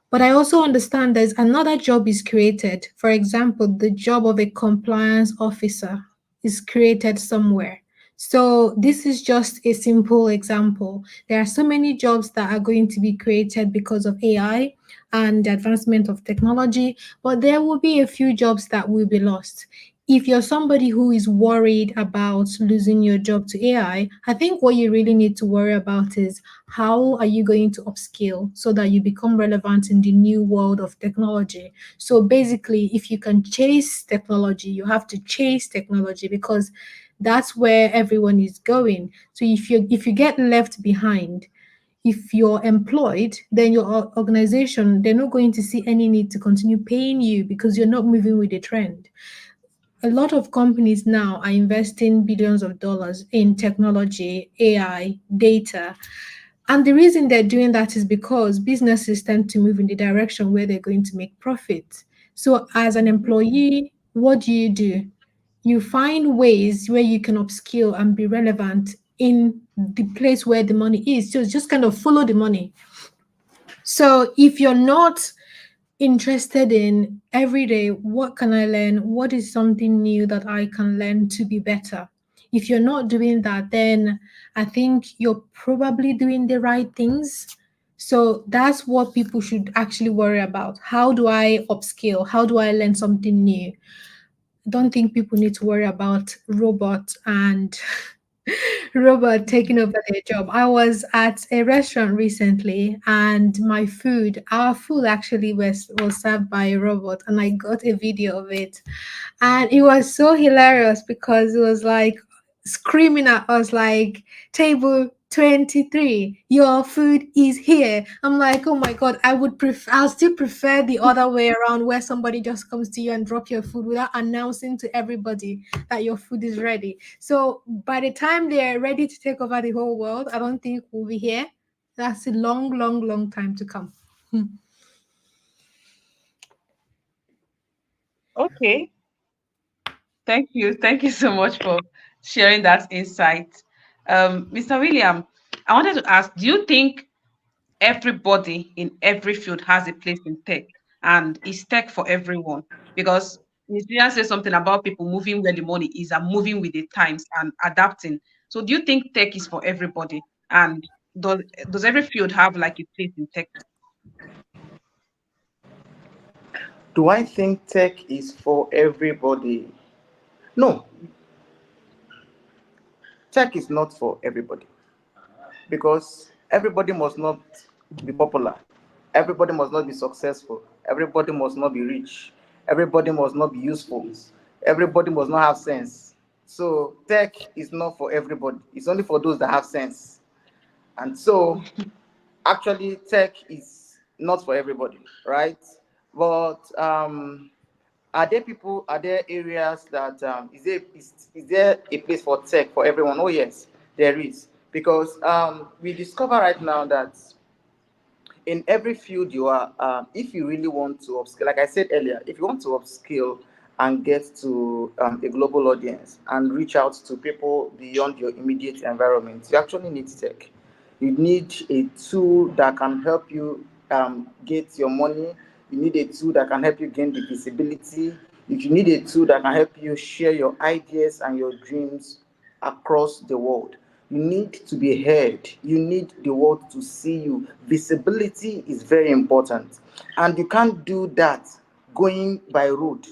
But I also understand there's another job is created. For example, the job of a compliance officer is created somewhere. So this is just a simple example. There are so many jobs that are going to be created because of AI and the advancement of technology, but there will be a few jobs that will be lost. If you're somebody who is worried about losing your job to I think what you really need to worry about is how are you going to upskill so that you become relevant in the new world of technology. So basically, if you can chase technology, you have to chase technology because that's where everyone is going. So if you get left behind, if you're employed, then your organization, they're not going to see any need to continue paying you because you're not moving with the trend. A lot of companies now are investing billions of dollars in technology, AI, data. And the reason they're doing that is because businesses tend to move in the direction where they're going to make profit. So, as an employee, what do? You find ways where you can upskill and be relevant in the place where the money is. So, just kind of follow the money. So, if you're not interested in every day, what can I learn? What is something new that I can learn to be better? If you're not doing that, then I think you're probably doing the right things. So that's what people should actually worry about. How do I upskill? How do I learn something new? Don't think people need to worry about robots and robot taking over their job. I was at a restaurant recently and our food actually was served by a robot, and I got a video of it. And it was so hilarious because it was like screaming at us like, table 23, your food is here. I'm like, oh my god, I'll still prefer the other way around, where somebody just comes to you and drop your food without announcing to everybody that your food is ready. So by the time they're ready to take over the whole world, I don't think we'll be here. That's a long, long, long time to come. Okay. Thank you. Thank you so much for sharing that insight. Mr. William, I wanted to ask, do you think everybody in every field has a place in tech, and is tech for everyone? Because Nigerian says something about people moving where the money is and moving with the times and adapting. So do you think tech is for everybody? And does every field have like a place in tech? Do I think tech is for everybody? No, tech is not for everybody because everybody must not be popular. Everybody must not be successful. Everybody must not be rich. Everybody must not be useful. Everybody must not have sense. So tech is not for everybody. It's only for those that have sense. And so actually tech is not for everybody, right? But are there areas that is there a place for tech for everyone? Oh yes, there is. Because we discover right now that in every field you are, if you really want to upskill, like I said earlier, if you want to upskill and get to a global audience and reach out to people beyond your immediate environment, you actually need tech. You need a tool that can help you get your money. You need a tool that can help you gain the visibility. If you need a tool that can help you share your ideas and your dreams across the world, you need to be heard. You need the world to see you. Visibility is very important. And you can't do that going by road.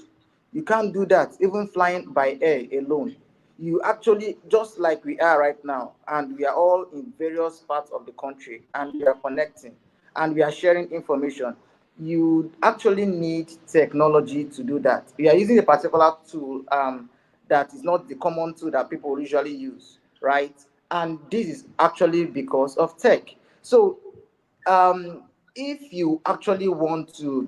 You can't do that even flying by air alone. You actually, just like we are right now, and we are all in various parts of the country, and we are connecting, and we are sharing information. You actually need technology to do that. We are using a particular tool that is not the common tool that people usually use, right? And this is actually because of tech. So if you actually want to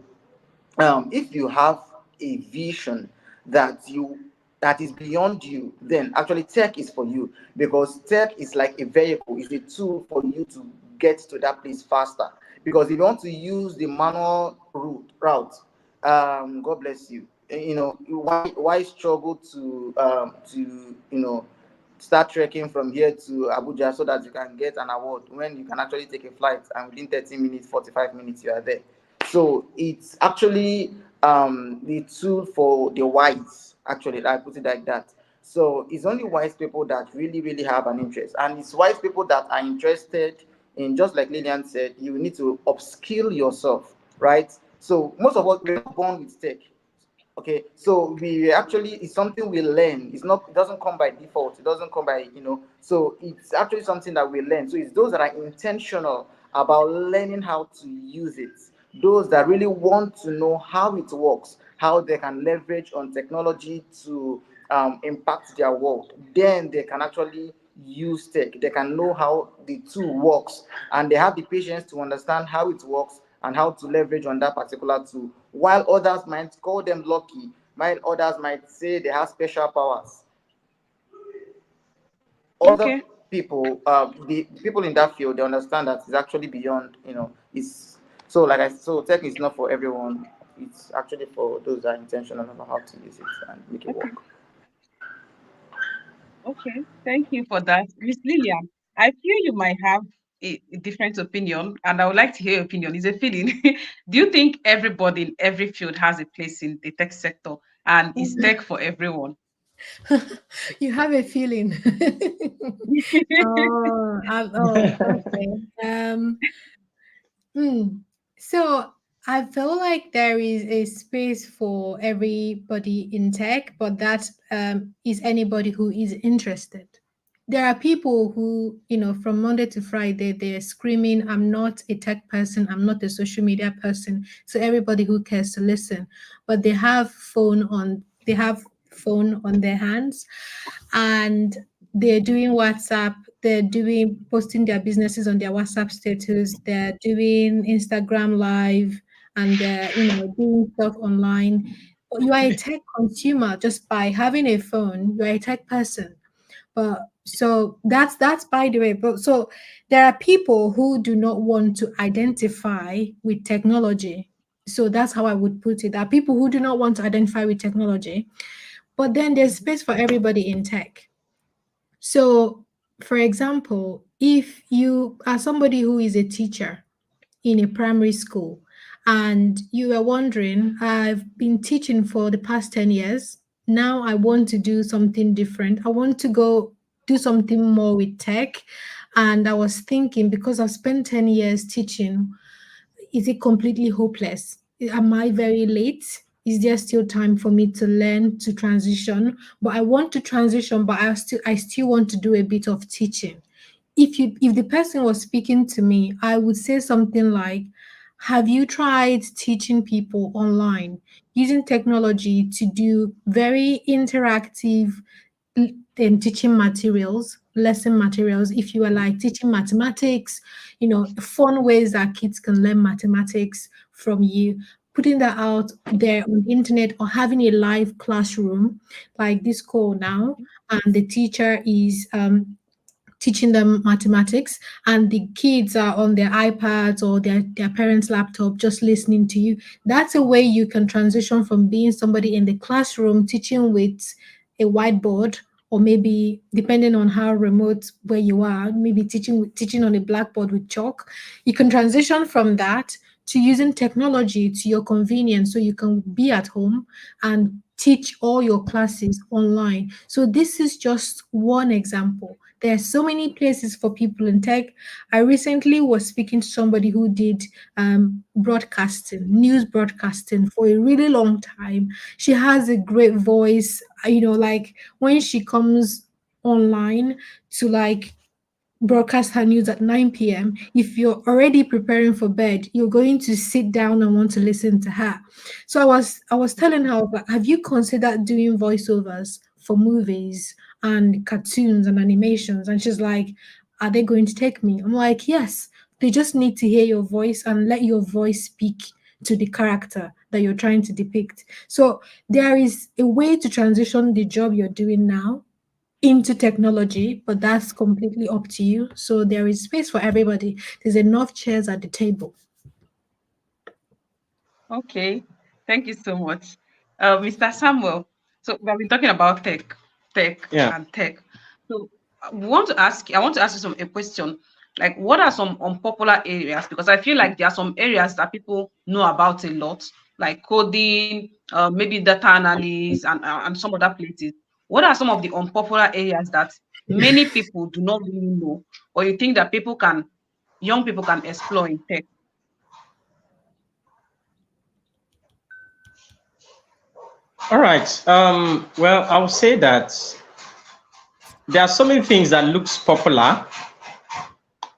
if you have a vision that you that is beyond you, then actually tech is for you, because tech is like a vehicle, is a tool for you to get to that place faster. Because if you want to use the manual route, God bless you. You know, why struggle to start trekking from here to Abuja so that you can get an award, when you can actually take a flight and within 30 minutes, 45 minutes, you are there. So it's actually the tool for the wise, actually, I put it like that. So it's only wise people that really, really have an interest. And it's wise people that are interested in, just like Lillian said, you need to upskill yourself, right? So most of us, we're not born with tech. Okay, so we actually, it's something we learn. It's not, it doesn't come by default. It doesn't come by, so it's actually something that we learn. So it's those that are intentional about learning how to use it, those that really want to know how it works, how they can leverage on technology to impact their world. Then they can actually use tech. They can know how the tool works, and they have the patience to understand how it works and how to leverage on that particular tool. While others might call them lucky, while others might say they have special powers. Other Okay. people, the people in that field, they understand that it's actually beyond, it's so like so tech is not for everyone. It's actually for those that are intentional about how to use it and make it Okay. work. Okay. Thank you for that. Miss Lillian, I feel you might have a different opinion, and I would like to hear your opinion. It's a feeling. Do you think everybody in every field has a place in the tech sector, and is tech for everyone? You have a feeling. Okay. Hmm. So I feel like there is a space for everybody in tech, but that is anybody who is interested. There are people who, from Monday to Friday, they're screaming, I'm not a tech person, I'm not a social media person. So everybody who cares to listen, but they have phone on their hands, and they're doing WhatsApp, they're doing posting their businesses on their WhatsApp status, they're doing Instagram live, and they're doing stuff online. But you are a tech consumer just by having a phone, you're a tech person. But so that's by the way. But so there are people who do not want to identify with technology. So that's how I would put it. There are people who do not want to identify with technology, but then there's space for everybody in tech. So, for example, if you are somebody who is a teacher in a primary school and you are wondering, I've been teaching for the past 10 years. Now I want to do something different. I want to go do something more with tech. And I was thinking, because I've spent 10 years teaching, is it completely hopeless? Am I very late? Is there still time for me to learn to transition? But I want to transition, but I still want to do a bit of teaching. If the person was speaking to me, I would say something like, have you tried teaching people online using technology to do very interactive teaching materials, lesson materials? If you are like teaching mathematics, fun ways that kids can learn mathematics from you, putting that out there on the internet, or having a live classroom like this call now, and the teacher is teaching them mathematics, and the kids are on their iPads or their parents' laptop just listening to you. That's a way you can transition from being somebody in the classroom teaching with a whiteboard, or maybe depending on how remote where you are, maybe teaching on a blackboard with chalk. You can transition from that to using technology to your convenience, so you can be at home and teach all your classes online. So this is just one example. There are so many places for people in tech. I recently was speaking to somebody who did broadcasting, news broadcasting for a really long time. She has a great voice. Like when she comes online to like broadcast her news at 9 p.m. If you're already preparing for bed, you're going to sit down and want to listen to her. So I was telling her, but have you considered doing voiceovers for movies and cartoons and animations? And she's like, are they going to take me? I'm like, yes, they just need to hear your voice and let your voice speak to the character that you're trying to depict. So there is a way to transition the job you're doing now into technology, but that's completely up to you. So there is space for everybody. There's enough chairs at the table. Okay, thank you so much, Mr. Samuel. So we've been talking about tech, Yeah. and tech. So I want to ask you a question. Like, what are some unpopular areas? Because I feel like there are some areas that people know about a lot, like coding, maybe data analysis, and some other places. What are some of the unpopular areas that many people do not really know, or you think that young people can explore in tech? All right. Well, I would say that there are so many things that looks popular.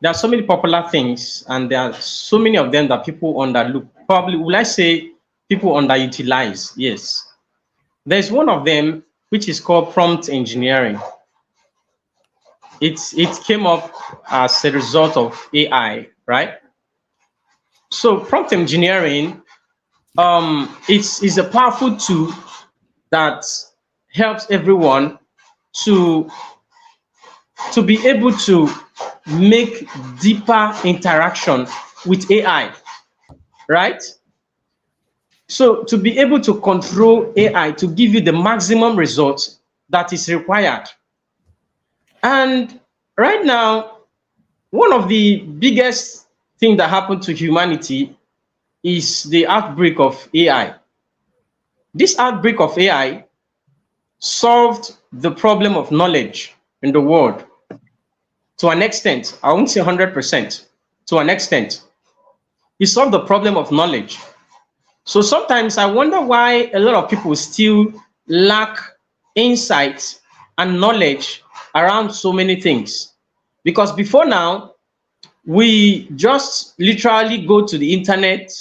There are so many popular things, and there are so many of them that people underlook. Probably, will I say people underutilize? Yes. There's one of them which is called prompt engineering. It came up as a result of AI, right? So prompt engineering, it's a powerful tool that helps everyone to be able to make deeper interaction with AI, right? So to be able to control AI to give you the maximum results that is required. And right now, One of the biggest thing that happened to humanity is the outbreak of AI. This outbreak of AI solved the problem of knowledge in the world to an extent. I won't say 100%, to an extent. It solved the problem of knowledge. So sometimes I wonder why a lot of people still lack insight and knowledge around so many things. Because before now, we just literally go to the internet,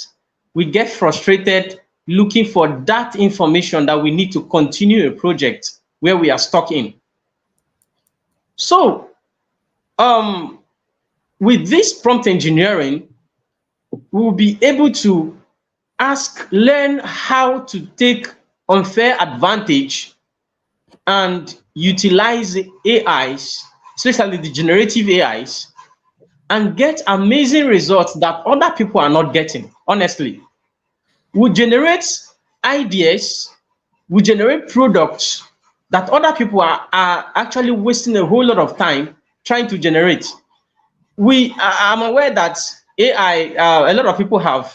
we get frustrated looking for that information that we need to continue a project where we are stuck in. So with this prompt engineering, we will be able to learn how to take unfair advantage and utilize AIs, especially the generative AIs, and get amazing results that other people are not getting. Honestly, we generate ideas, we generate products that other people are actually wasting a whole lot of time trying to generate. I'm aware that AI, a lot of people have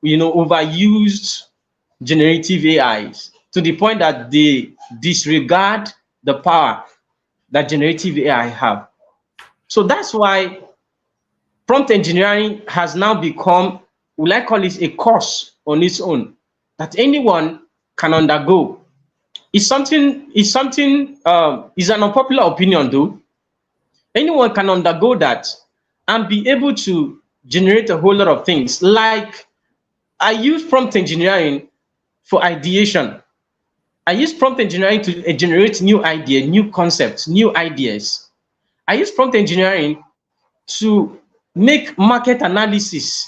overused generative AIs to the point that they disregard the power that generative AI have. So that's why prompt engineering has now become, will I call it, a course on its own that anyone can undergo. It's an unpopular opinion though. Anyone can undergo that and be able to generate a whole lot of things. Like, I use prompt engineering for ideation. I use prompt engineering to generate new ideas, new concepts, new ideas. I use prompt engineering to make market analysis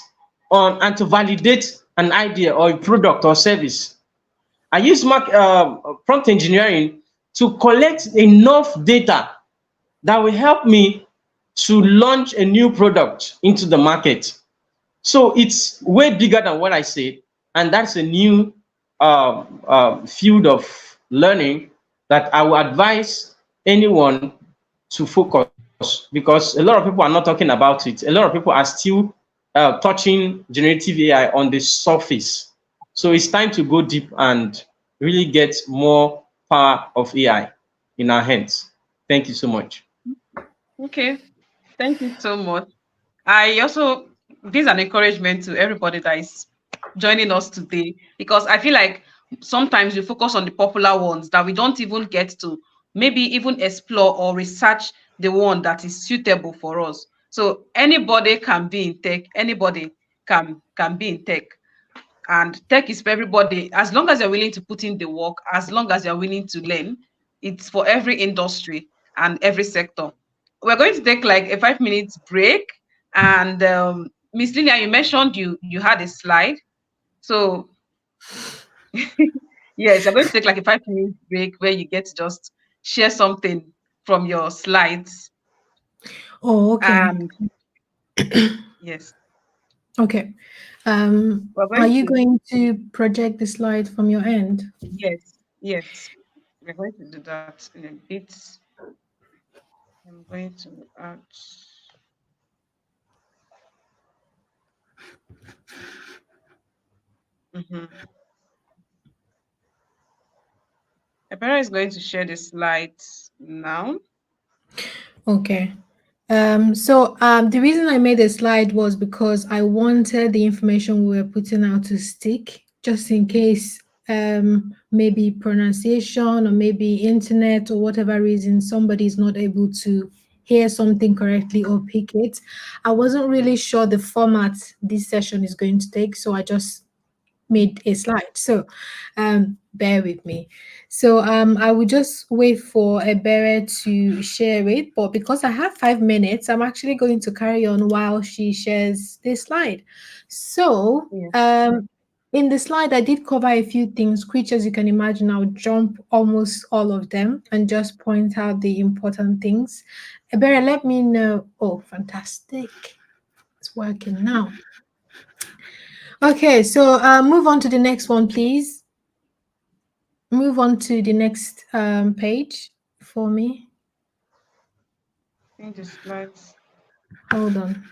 on and to validate an idea or a product or service. I use prompt engineering to collect enough data that will help me to launch a new product into the market. So it's way bigger than what I said, and that's a new field of learning that I will advise anyone to focus, because a lot of people are not talking about it. A lot of people are still touching generative AI on the surface. So it's time to go deep and really get more power of AI in our hands. Thank you so much. Okay, thank you so much. I also, this is an encouragement to everybody that is joining us today, because I feel like sometimes we focus on the popular ones that we don't even get to maybe even explore or research the one that is suitable for us. So anybody can be in tech, anybody can be in tech. And tech is for everybody, as long as you're willing to put in the work, as long as you're willing to learn. It's for every industry and every sector. We're going to take like a 5 minutes break. And Miss Lilia, you mentioned you had a slide. So yes, you're going to take like a 5 minute break where you get to just share something from your slides. Oh, okay. Yes. Okay. We're Are you to, going to project the slide from your end? yes. We're going to do that in a bit. I'm going to add. Ebera is going to share the slides now. Okay. The reason I made a slide was because I wanted the information we were putting out to stick, just in case maybe pronunciation or maybe internet or whatever reason somebody is not able to hear something correctly or pick it. I wasn't really sure the format this session is going to take, so I just made a slide. So bear with me. So I will just wait for Ebere to share it, but because I have 5 minutes, I'm actually going to carry on while she shares this slide. So in the slide, I did cover a few things, which, as you can imagine, I'll jump almost all of them and just point out the important things. Ebere, let me know. Oh, fantastic. It's working now. Okay, so move on to the next one, please. Move on to the next page for me. Change the slides. Hold on.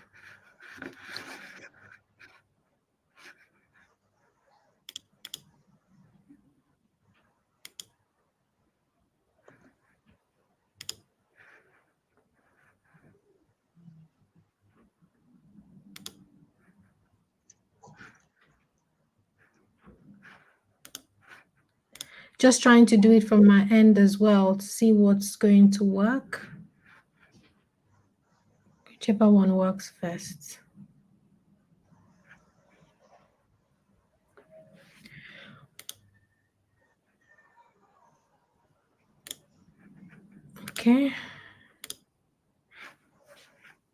Just trying to do it from my end as well to see what's going to work. Whichever one works first. Okay.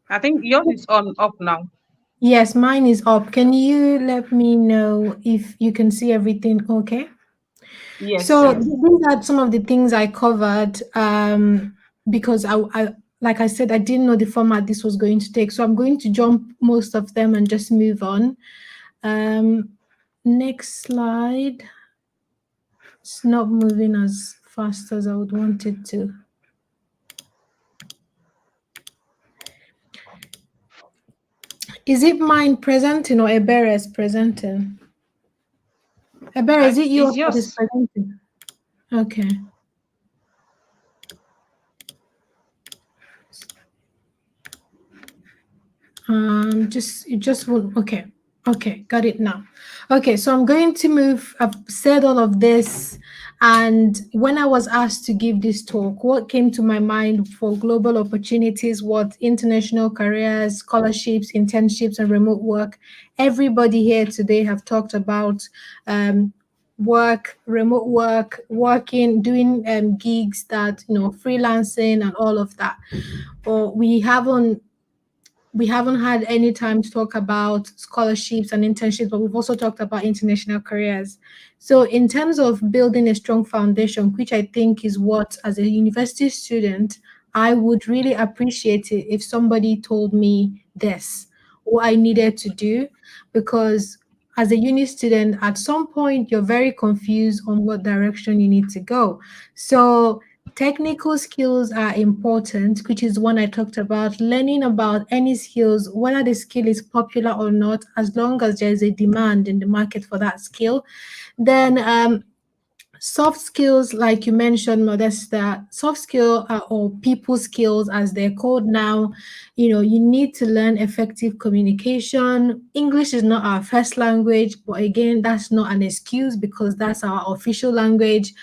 I think yours is on up now. Yes, mine is up. Can you let me know if you can see everything okay? Yes, So yes. these are some of the things I covered because I like I said, I didn't know the format this was going to take. So I'm going to jump most of them and just move on. Next slide. It's not moving as fast as I would want it to. Is it mine presenting or Ebere's presenting? Ebere, is it It's yours that is yours. presenting? Okay. Just will okay, got it now. Okay, so I'm going to move. I've said all of this, and when I was asked to give this talk, what came to my mind for global opportunities, what international careers, scholarships, internships, and remote work. Everybody here today have talked about work, remote work, working, doing gigs that freelancing and all of that. But we haven't had any time to talk about scholarships and internships, but we've also talked about international careers. So, in terms of building a strong foundation, which I think is what, as a university student, I would really appreciate it if somebody told me this, what I needed to do, because as a uni student, at some point, you're very confused on what direction you need to go. So, technical skills are important, which is one I talked about. Learning about any skills, whether the skill is popular or not, as long as there is a demand in the market for that skill. Then soft skills, like you mentioned, Modesta, soft skill or people skills as they're called now, you need to learn effective communication. English is not our first language, but again, that's not an excuse because that's our official language.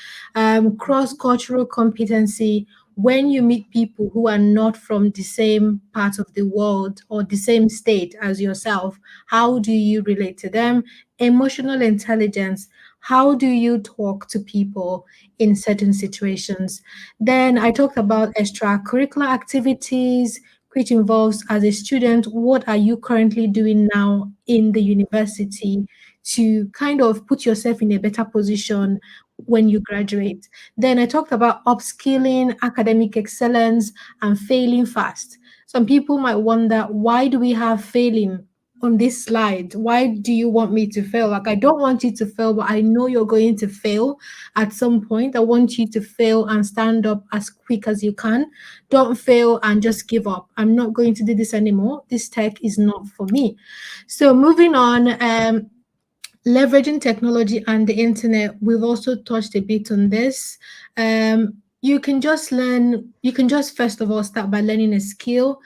Cross-cultural competency, when you meet people who are not from the same part of the world or the same state as yourself, how do you relate to them? Emotional intelligence, how do you talk to people in certain situations? Then I talked about extracurricular activities, which involves as a student, what are you currently doing now in the university to kind of put yourself in a better position when you graduate. Then I talked about upskilling, academic excellence, and failing fast. Some people might wonder, why do we have failing on this slide? Why do you want me to fail? Like, I don't want you to fail, but I know you're going to fail at some point. I want you to fail and stand up as quick as you can. Don't fail and just give up. I'm not going to do this anymore. This tech is not for me. So moving on, leveraging technology and the internet, we've also touched a bit on this. You can just first of all start by learning a skill,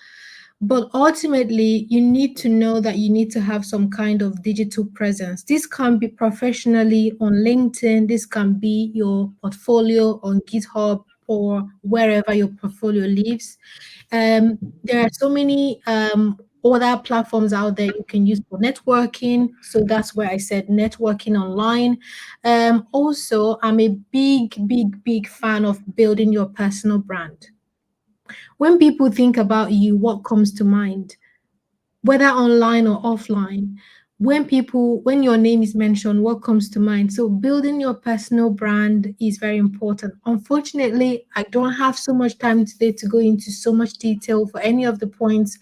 but ultimately you need to know that you need to have some kind of digital presence. This can be professionally on LinkedIn, this can be your portfolio on GitHub or wherever your portfolio lives. There are so many other platforms out there you can use for networking. So that's where I said networking online. Also, I'm a big fan of building your personal brand. When people think about you, what comes to mind? Whether online or offline, when your name is mentioned, what comes to mind? So building your personal brand is very important. Unfortunately, I don't have so much time today to go into so much detail for any of the points,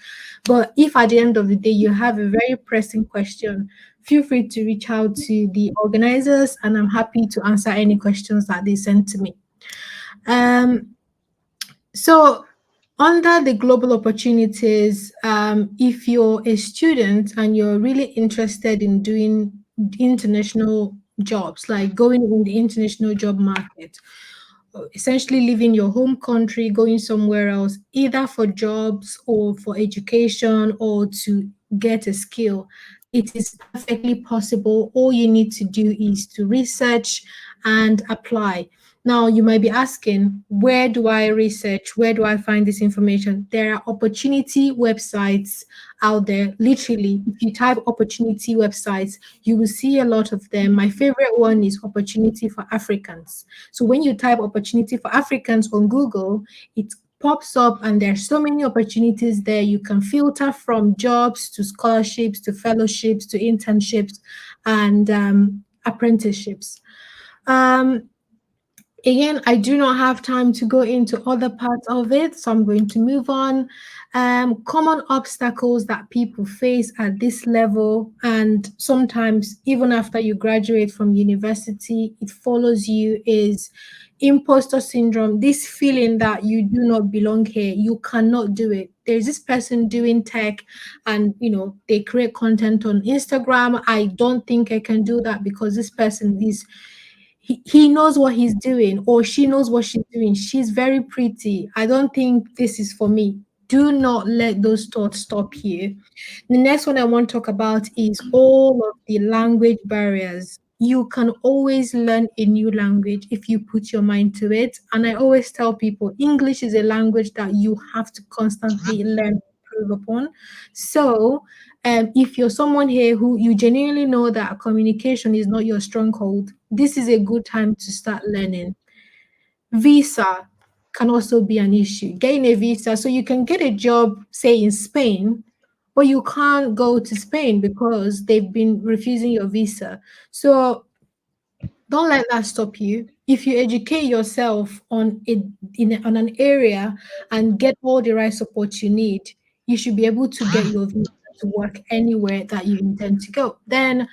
but if at the end of the day you have a very pressing question, feel free to reach out to the organizers and I'm happy to answer any questions that they send to me. um so Under the global opportunities, if you're a student and you're really interested in doing international jobs, like going in the international job market, essentially leaving your home country, going somewhere else, either for jobs or for education or to get a skill, it is perfectly possible. All you need to do is to research and apply. Now, you might be asking, where do I research? Where do I find this information? There are opportunity websites out there. Literally, if you type opportunity websites, you will see a lot of them. My favorite one is Opportunity for Africans. So when you type Opportunity for Africans on Google, it pops up and there's so many opportunities there. You can filter from jobs to scholarships to fellowships to internships and apprenticeships. Um, Again, I do not have time to go into other parts of it, so I'm going to move on. Common obstacles that people face at this level, and sometimes even after you graduate from university, it follows you, is imposter syndrome. This feeling that you do not belong here, you cannot do it. There's this person doing tech, and they create content on Instagram. I don't think I can do that because this person is he knows what he's doing or she knows what she's doing. She's very pretty. I don't think this is for me. Do not let those thoughts stop you. The next one I want to talk about is all of the language barriers. You can always learn a new language if you put your mind to it. And I always tell people English is a language that you have to constantly learn, improve upon. So, if you're someone here who you genuinely know that communication is not your stronghold, this is a good time to start learning. Visa can also be an issue. Getting a visa, so you can get a job, say in Spain, but you can't go to Spain because they've been refusing your visa. So don't let that stop you. If you educate yourself on an area and get all the right support you need, you should be able to get your visa to work anywhere that you intend to go. Then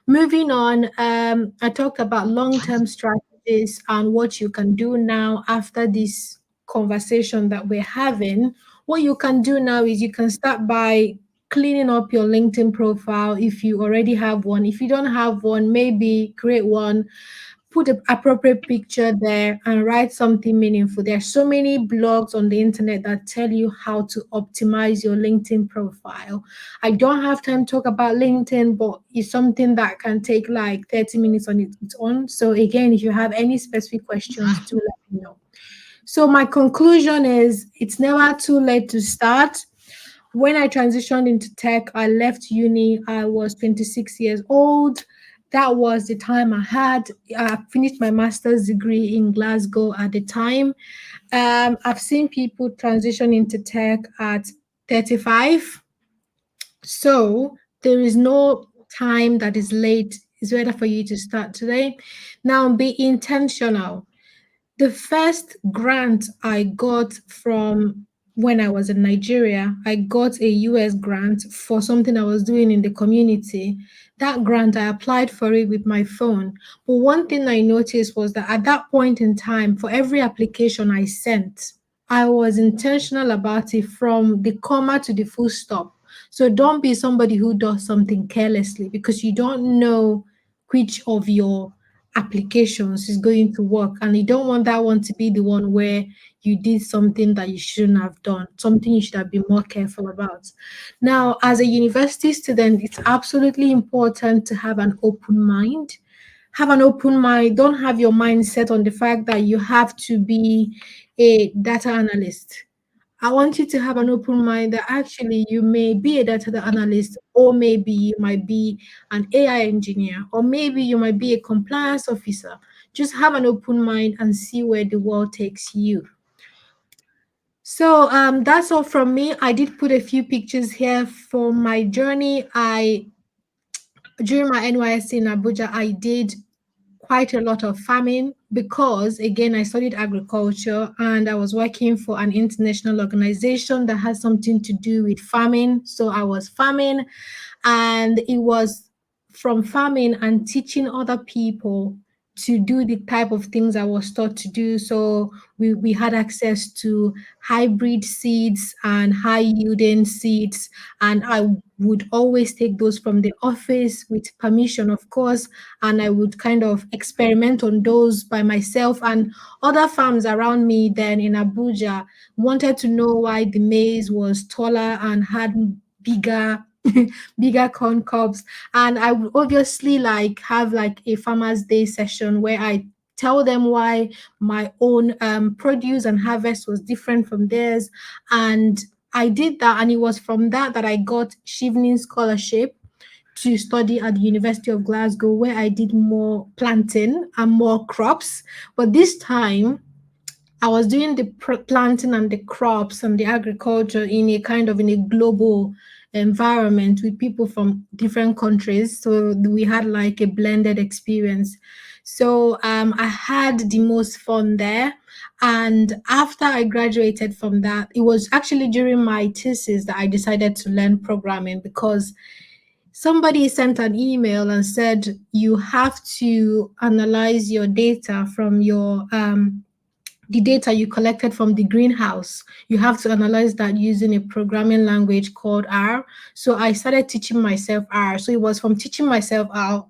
moving on, I talked about long-term strategies and what you can do now after this conversation that we're having. What you can do now is you can start by cleaning up your LinkedIn profile if you already have one. If you don't have one, maybe create one, put an appropriate picture there and write something meaningful. There are so many blogs on the internet that tell you how to optimize your LinkedIn profile. I don't have time to talk about LinkedIn, but it's something that can take like 30 minutes on its own. So again, if you have any specific questions, do let me know. So my conclusion is it's never too late to start. When I transitioned into tech, I left uni. I was 26 years old. That was the time I finished my master's degree in Glasgow at the time. I've seen people transition into tech at 35. So there is no time that is late. It's better for you to start today. Now be intentional. The first grant I got from when I was in Nigeria, I got a US grant for something I was doing in the community. That grant, I applied for it with my phone. But one thing I noticed was that at that point in time, for every application I sent, I was intentional about it from the comma to the full stop. So don't be somebody who does something carelessly because you don't know which of your applications is going to work, and you don't want that one to be the one where you did something that you shouldn't have done, something you should have been more careful about. Now, as a university student, it's absolutely important to have an open mind. Have an open mind. Don't have your mind set on the fact that you have to be a data analyst. I want you to have an open mind that actually you may be a data analyst, or maybe you might be an AI engineer, or maybe you might be a compliance officer. Just have an open mind and see where the world takes you. So that's all from me. I did put a few pictures here for my journey. During my NYSC in Abuja, I did quite a lot of farming because, again, I studied agriculture and I was working for an international organization that has something to do with farming. So I was farming, and it was from farming and teaching other people to do the type of things I was taught to do. So we had access to hybrid seeds and high yielding seeds. And I would always take those from the office with permission, of course. And I would kind of experiment on those by myself. And other farms around me then in Abuja wanted to know why the maize was taller and had bigger bigger corn cobs. And I would obviously like have like a farmers day session where I tell them why my own produce and harvest was different from theirs. And I did that, and it was from that that I got Shivning scholarship to study at the University of Glasgow, where I did more planting and more crops. But this time I was doing the planting and the crops and the agriculture in a kind of in a global environment with people from different countries. So we had like a blended experience. So I had the most fun there. And after I graduated from that, it was actually during my thesis that I decided to learn programming, because somebody sent an email and said you have to analyze your data from your the data you collected from the greenhouse. You have to analyze that using a programming language called R. So I started teaching myself R. So it was from teaching myself R,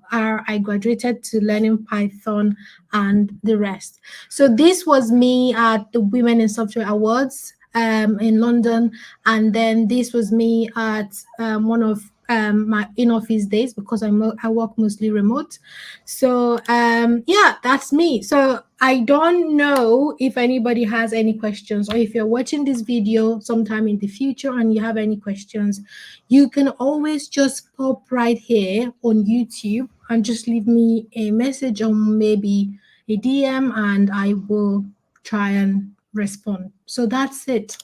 I graduated to learning Python and the rest. So this was me at the Women in Software Awards in London. And then this was me at one of my in-office days, because I work mostly remote. So yeah, that's me. So I don't know if anybody has any questions, or if you're watching this video sometime in the future and you have any questions, you can always just pop right here on YouTube and just leave me a message or maybe a DM, and I will try and respond. So that's it.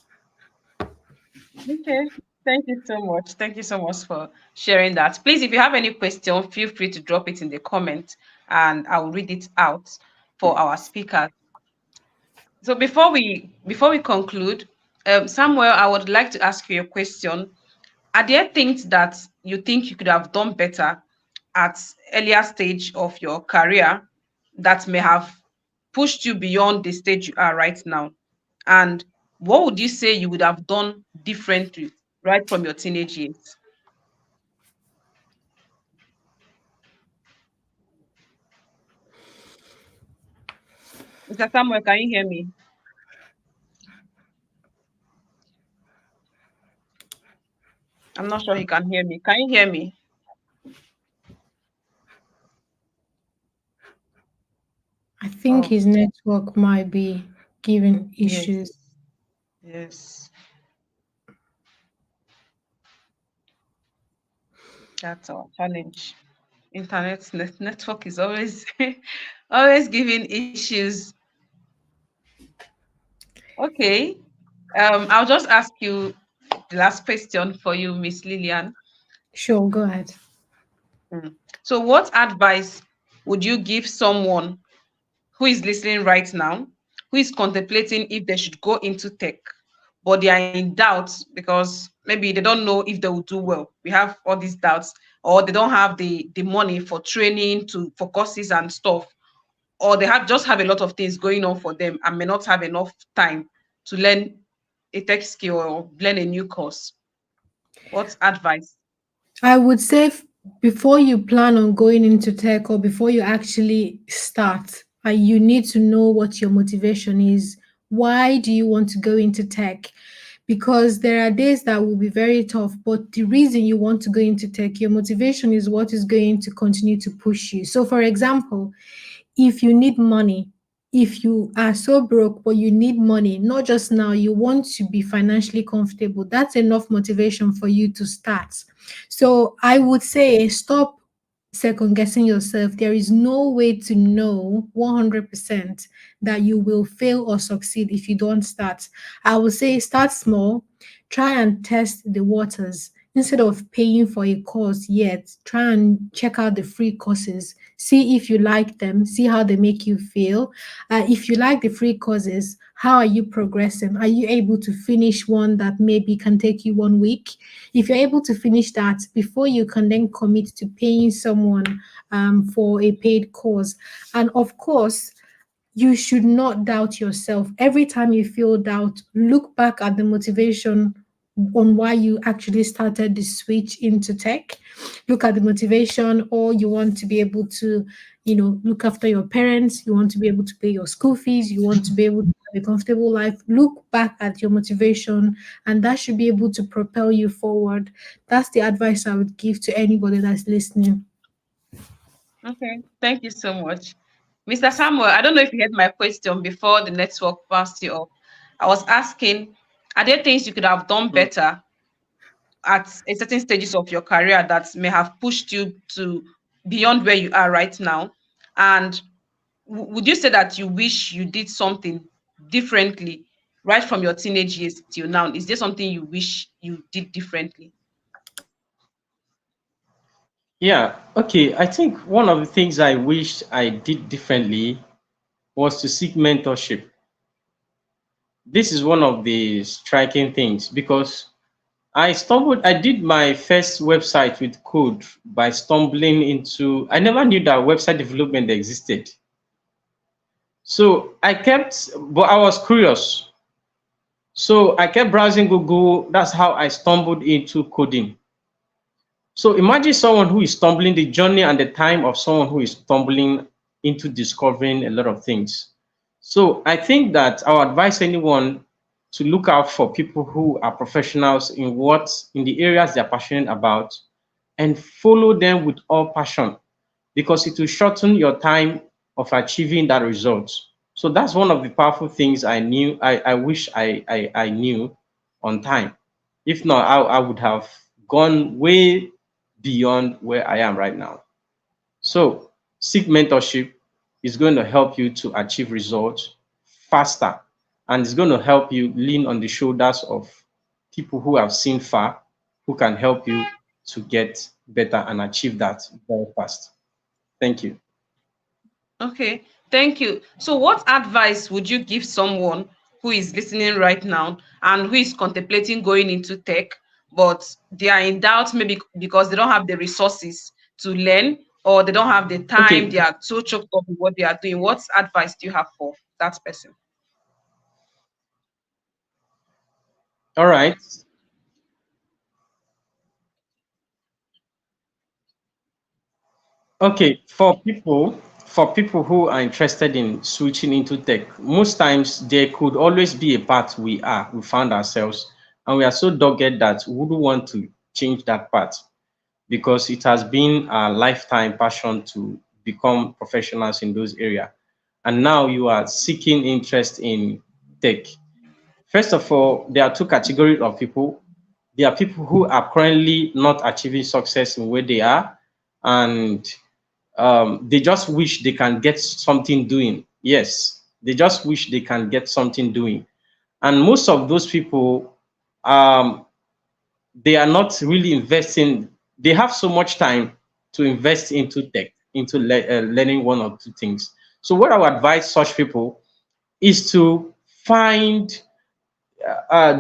Okay. Thank you so much. Thank you so much for sharing that. Please, if you have any question, feel free to drop it in the comment and I will read it out for our speakers. So before we conclude, Samuel, I would like to ask you a question. Are there things that you think you could have done better at earlier stage of your career that may have pushed you beyond the stage you are right now? And what would you say you would have done differently right from your teenage years? Mr. Samuel, can you hear me? I'm not sure he can hear me. Can you hear me? I think his network might be giving issues. Yes. That's our challenge. Network is always always giving issues. Okay. I'll just ask you the last question for you, Miss Lillian. Sure, go ahead. So what advice would you give someone who is listening right now, who is contemplating if they should go into tech, but they are in doubt because maybe they don't know if they will do well? We have all these doubts, or they don't have the money for training, for courses and stuff, or they just have a lot of things going on for them and may not have enough time to learn a tech skill or learn a new course. What advice? I would say before you plan on going into tech, or before you actually start, you need to know what your motivation is. Why do you want to go into tech? Because there are days that will be very tough, but the reason you want to go into tech, your motivation is what is going to continue to push you. So, for example, if you need money, if you are so broke but you need money, not just now, you want to be financially comfortable, that's enough motivation for you to start. So I would say stop second guessing yourself. There is no way to know 100% that you will fail or succeed if you don't start. I would say start small, try and test the waters. Instead of paying for a course yet, try and check out the free courses. see if you like them, see how they make you feel. If you like the free courses, how are you progressing? Are you able to finish one that maybe can take you 1 week? If you're able to finish that before you can then commit to paying someone for a paid course. And of course, you should not doubt yourself. Every time you feel doubt, look back at the motivation on why you actually started the switch into tech. Look at the motivation, or you want to be able to, look after your parents, you want to be able to pay your school fees, you want to be able to have a comfortable life. Look back at your motivation, and that should be able to propel you forward. That's the advice I would give to anybody that's listening. Okay, thank you so much. Mr. Samuel, I don't know if you heard my question before the network passed you off. I was asking, are there things you could have done Mm. better at a certain stages of your career that may have pushed you to beyond where you are right now? And would you say that you wish you did something differently right from your teenage years till now? Is there something you wish you did differently? Yeah, okay. I think one of the things I wished I did differently was to seek mentorship. This is one of the striking things because I did my first website with code by stumbling into, I never knew that website development existed. So but I was curious. So I kept browsing Google. That's how I stumbled into coding. So imagine someone who is stumbling, the journey and the time of someone who is stumbling into discovering a lot of things. So I think that I would advise anyone to look out for people who are professionals in the areas they're passionate about and follow them with all passion because it will shorten your time of achieving that result. So that's one of the powerful things I wish I knew on time. If not, I would have gone way beyond where I am right now. So seek mentorship is going to help you to achieve results faster, and it's going to help you lean on the shoulders of people who have seen far, who can help you to get better and achieve that very fast. Thank you. Okay, thank you. So, what advice would you give someone who is listening right now and who is contemplating going into tech, but they are in doubt maybe because they don't have the resources to learn or they don't have the time, Okay. they are so choked up with what they are doing? What advice do you have for that person? All right. Okay. For people who are interested in switching into tech, most times there could always be a path we found ourselves, and we are so dogged that we wouldn't want to change that path because it has been a lifetime passion to become professionals in those areas. And now you are seeking interest in tech. First of all, there are two categories of people. There are people who are currently not achieving success in where they are, and they just wish they can get something doing. Yes, they just wish they can get something doing. And most of those people, um, they are not really investing. They have so much time to invest into tech, into learning one or two things. So, what I would advise such people is to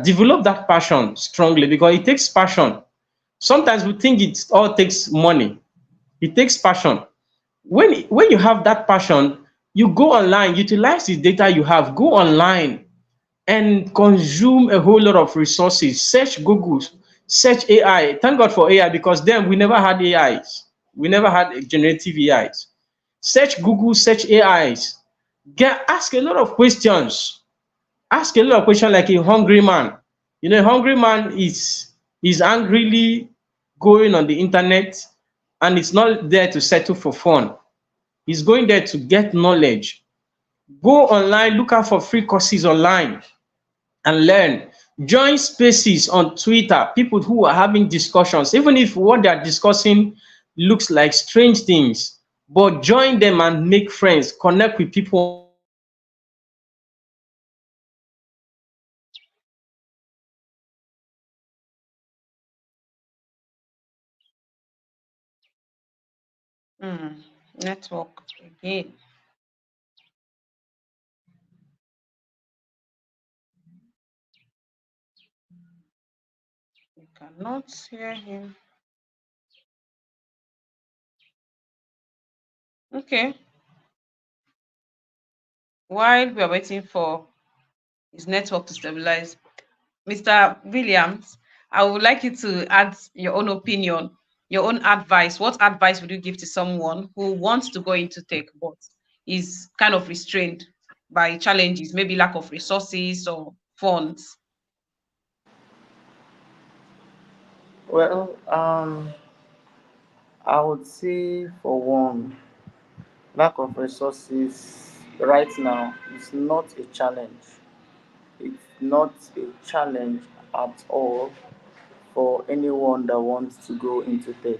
develop that passion strongly because it takes passion. Sometimes we think it all takes money. It takes passion. When you have that passion, you go online, utilize the data you have, go online and consume a whole lot of resources. Search Google, search AI. Thank God for AI because then we never had AIs. We never had generative AIs. Search Google, search AIs. Ask a lot of questions. Ask a lot of questions like a hungry man. A hungry man is angrily going on the internet and it's not there to settle for fun. He's going there to get knowledge. Go online, look out for free courses online and learn. Join spaces on Twitter, people who are having discussions, even if what they are discussing looks like strange things, but join them and make friends, connect with people online who are having similar interests and learn from them. That is one of the ways you can get better. Mm. Network again. You cannot hear him. Okay. While we are waiting for his network to stabilize, Mr. Williams, I would like you to add your own opinion, your own advice. What advice would you give to someone who wants to go into tech but is kind of restrained by challenges, maybe lack of resources or funds? Well, I would say for one, lack of resources right now is not a challenge. It's not a challenge at all for anyone that wants to go into tech,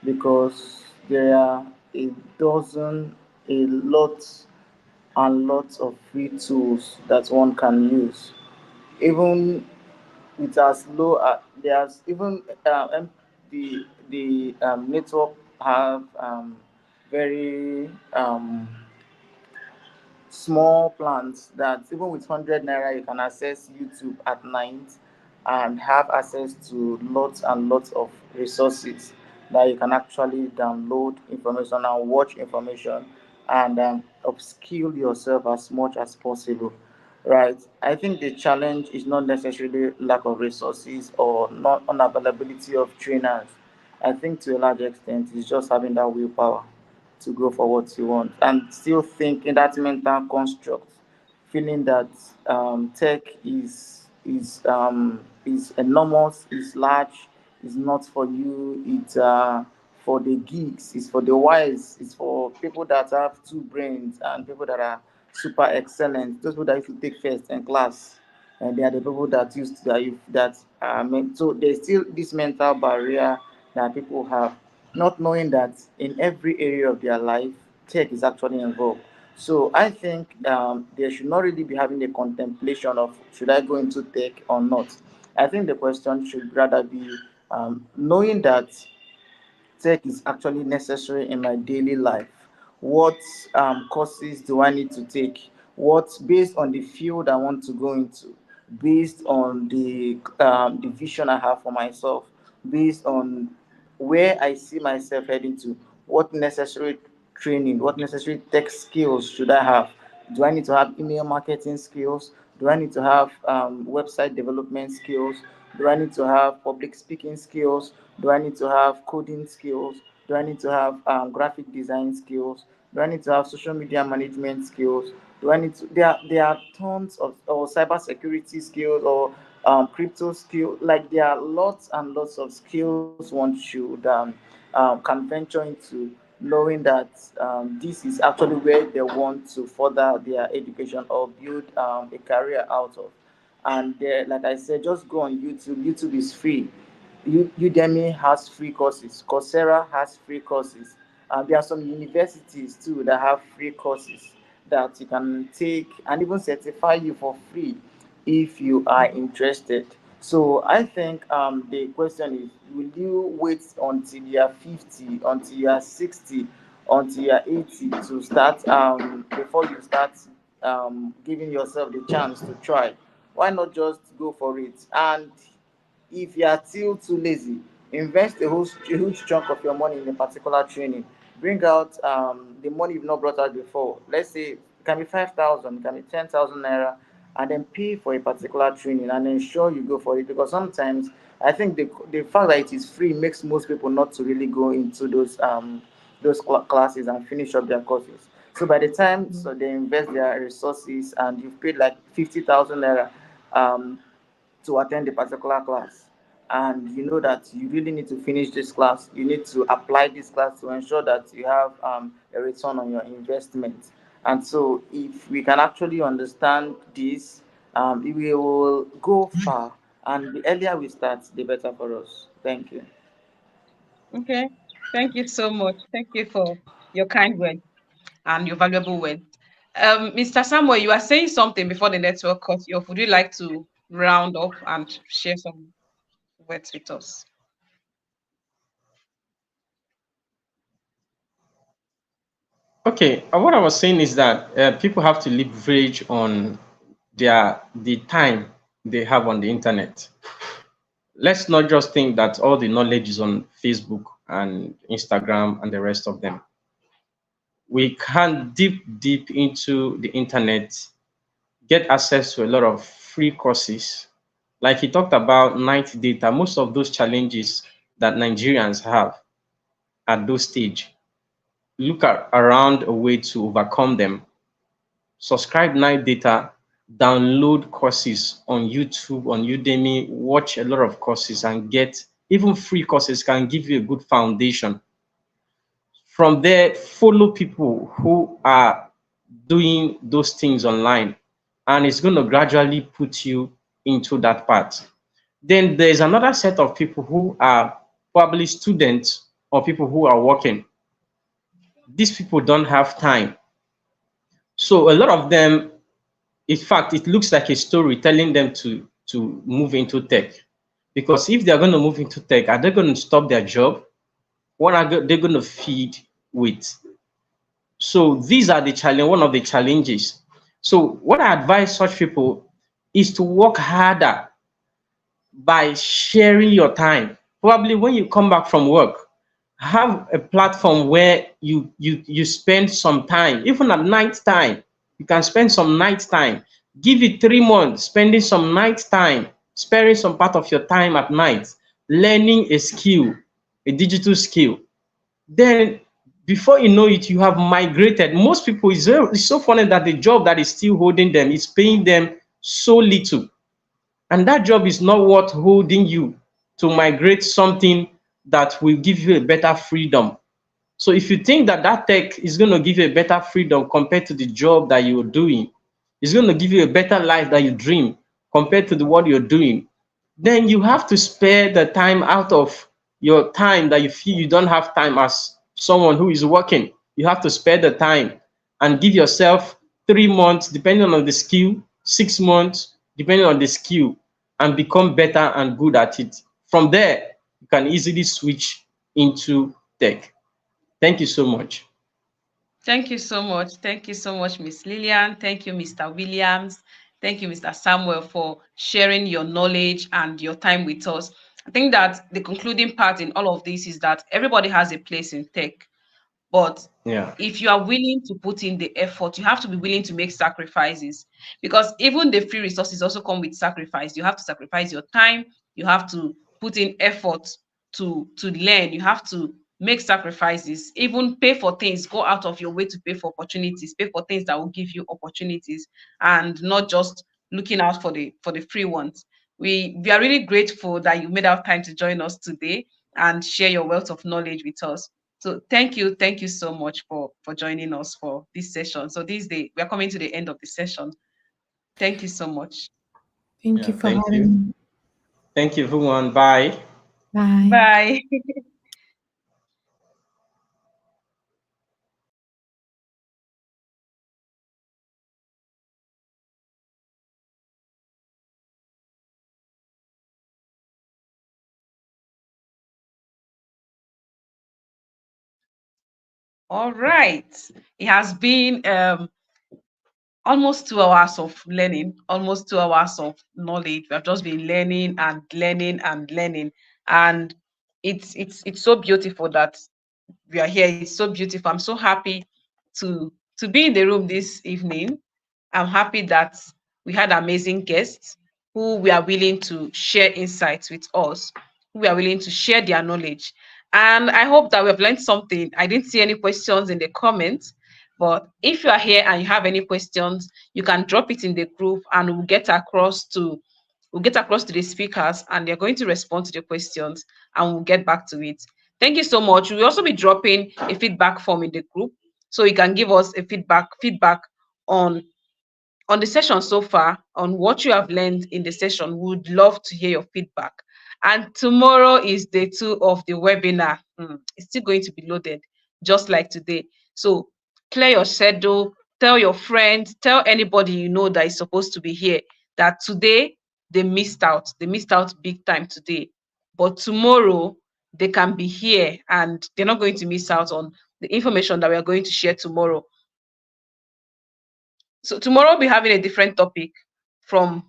because there are a dozen, a lot and lots of free tools that one can use. Even with as low there's even the network have very small plans that even with 100 naira you can access YouTube at night and have access to lots and lots of resources that you can actually download information and watch information and upskill yourself as much as possible. Right. I think the challenge is not necessarily lack of resources or not unavailability of trainers. I think to a large extent it's just having that willpower to go for what you want and still think in that mental construct, feeling that tech is enormous, is large, is not for you. It's for the geeks, it's for the wise, it's for people that have two brains and people that are super excellent. Those people that used to take first in class, and they are the people that used to that so there's still this mental barrier that people have, not knowing that in every area of their life, tech is actually involved. So I think they should not really be having a contemplation of should I go into tech or not. I think the question should rather be knowing that tech is actually necessary in my daily life. What courses do I need to take? What, based on the field I want to go into, based on the vision I have for myself, based on where I see myself heading to, what necessary training, what necessary tech skills should I have? Do I need to have email marketing skills? Do I need to have website development skills? Do I need to have public speaking skills? Do I need to have coding skills? Do I need to have graphic design skills? Do I need to have social media management skills? Do I need to? There are tons of or cyber security skills or crypto skills. Like there are lots and lots of skills one should can venture into, knowing that this is actually where they want to further their education or build a career out of. And like I said, just go on YouTube. YouTube is free. Udemy has free courses. Coursera has free courses. There are some universities too that have free courses that you can take and even certify you for free if you are interested. So I think the question is, will you wait until you are 50, until you are 60, until you are 80 to start before you start giving yourself the chance to try? Why not just go for it? And if you are still too lazy, invest a huge chunk of your money in a particular training. Bring out the money you've not brought out before. Let's say it can be 5,000, it can be 10,000 naira, and then pay for a particular training and ensure you go for it. Because sometimes I think the fact that it is free makes most people not to really go into those classes and finish up their courses. So by the time so they invest their resources and you've paid like 50,000 naira um, to attend a particular class, and you know that you really need to finish this class, you need to apply this class to ensure that you have a return on your investment. And so if we can actually understand this, we will go far, and the earlier we start the better for us. Thank you. Okay. Thank you so much. Thank you for your kind words and your valuable words. Mr. Samuel, you are saying something before the network cut you off. Would you like to round up and share some words with us? Okay, what I was saying is that people have to leverage on the time they have on the internet. Let's not just think that all the knowledge is on Facebook and Instagram and the rest of them. We can deep into the internet, get access to a lot of free courses. Like he talked about night data, most of those challenges that Nigerians have at those stage, look around a way to overcome them. Subscribe night data, download courses on YouTube, on Udemy, watch a lot of courses and get even free courses can give you a good foundation. From there, follow people who are doing those things online, and it's going to gradually put you into that path. Then there's another set of people who are probably students or people who are working. These people don't have time. So a lot of them, in fact, it looks like a story telling them to move into tech. Because if they're going to move into tech, are they going to stop their job? What are they going to feed with? So these are the challenge, one of the challenges. So what I advise such people is to work harder by sharing your time. Probably when you come back from work, have a platform where you spend some time, even at night time. You can spend some night time. Give it 3 months, spending some night time, sparing some part of your time at night, learning a skill, a digital skill. Then before you know it, you have migrated. Most people, it's so funny that the job that is still holding them is paying them so little. And that job is not worth holding you to migrate something that will give you a better freedom. So if you think that that tech is going to give you a better freedom compared to the job that you're doing, it's going to give you a better life that you dream compared to what you're doing, then you have to spare the time out of your time that you feel you don't have time as someone who is working. You have to spare the time and give yourself 3 months, depending on the skill, 6 months, depending on the skill, and become better and good at it. From there, you can easily switch into tech. Thank you so much. Thank you so much. Thank you so much, Miss Lillian. Thank you, Mr. Williams. Thank you, Mr. Samuel, for sharing your knowledge and your time with us. I think that the concluding part in all of this is that everybody has a place in tech. But Yeah. if you are willing to put in the effort, you have to be willing to make sacrifices, because even the free resources also come with sacrifice. You have to sacrifice your time. You have to put in effort to learn. You have to make sacrifices, even pay for things, go out of your way to pay for opportunities, pay for things that will give you opportunities, and not just looking out for the free ones. We are really grateful that you made out time to join us today and share your wealth of knowledge with us. So thank you so much for joining us for this session. So we are coming to the end of the session. Thank you so much. Thank you Yeah. for Thank you. having me. Thank you, everyone. Bye. Bye. Bye. All right. It has been almost 2 hours of learning, almost 2 hours of knowledge. We have just been learning and learning and learning. And it's so beautiful that we are here. It's so beautiful. I'm so happy to be in the room this evening. I'm happy that we had amazing guests who were willing to share insights with us, who were willing to share their knowledge. And I hope that we've learned something. I didn't see any questions in the comments, but if you are here and you have any questions, you can drop it in the group and we'll get across to the speakers and they're going to respond to the questions and we'll get back to it. Thank you so much. We'll also be dropping a feedback form in the group so you can give us a feedback on the session so far, on what you have learned in the session. We would love to hear your feedback. And tomorrow is day 2 of the webinar. It's still going to be loaded, just like today. So clear your schedule, tell your friends, tell anybody you know that is supposed to be here that today they missed out. They missed out big time today. But tomorrow they can be here and they're not going to miss out on the information that we are going to share tomorrow. So tomorrow we'll be having a different topic from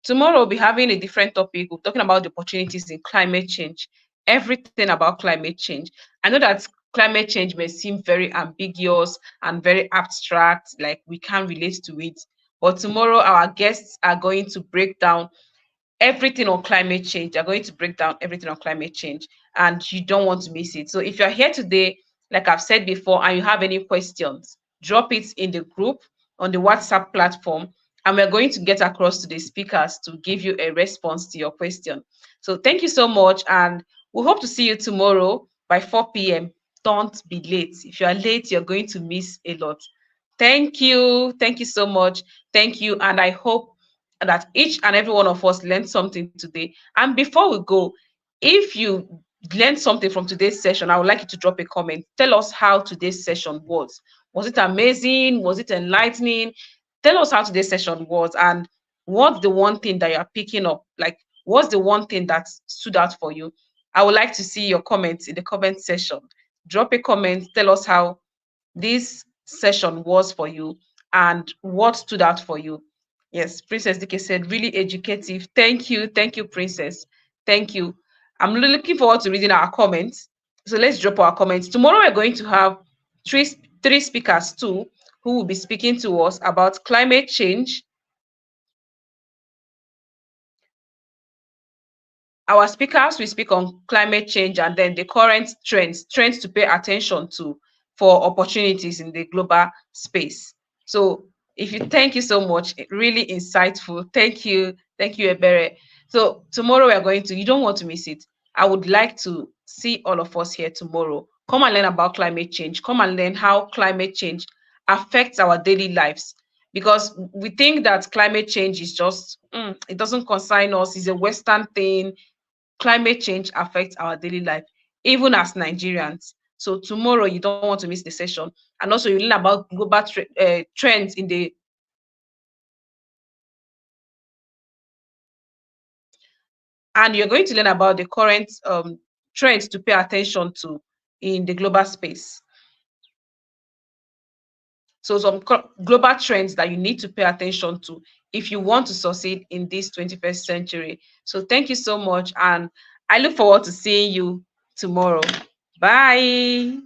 tomorrow we'll be having a different topic. We're talking about the opportunities in climate change, everything about climate change. I know that climate change may seem very ambiguous and very abstract, like we can't relate to it. But tomorrow our guests are going to break down everything on climate change. They're going to break down everything on climate change, and you don't want to miss it. So if you're here today, like I've said before, and you have any questions, drop it in the group on the WhatsApp platform, and we're going to get across to the speakers to give you a response to your question. So thank you so much, and we hope to see you tomorrow by 4 p.m. Don't be late. If you are late, you're going to miss a lot. Thank you. Thank you so much. Thank you. And I hope that each and every one of us learned something today. And before we go, if you learned something from today's session, I would like you to drop a comment. Tell us how today's session was. Was it amazing? Was it enlightening? Tell us how today's session was, and what's the one thing that you're picking up? Like, what's the one thing that stood out for you? I would like to see your comments in the comment section. Drop a comment. Tell us how this session was for you and what stood out for you. Yes, Princess DK said, really educative. Thank you, Princess. Thank you. I'm really looking forward to reading our comments. So let's drop our comments. Tomorrow we're going to have three speakers too, who will be speaking to us about climate change. Our speakers will speak on climate change and then the current trends to pay attention to for opportunities in the global space. So thank you so much, really insightful. Thank you, Ebere. So tomorrow we are going to, you don't want to miss it. I would like to see all of us here tomorrow. Come and learn about climate change. Come and learn how climate change affects our daily lives, because we think that climate change is just it doesn't concern us, it's a Western thing. Climate change affects our daily life, even as Nigerians. So tomorrow you don't want to miss the session, and also you learn about global trends in the and you're going to learn about the current trends to pay attention to in the global space. So some global trends that you need to pay attention to if you want to succeed in this 21st century. So thank you so much, and I look forward to seeing you tomorrow. Bye.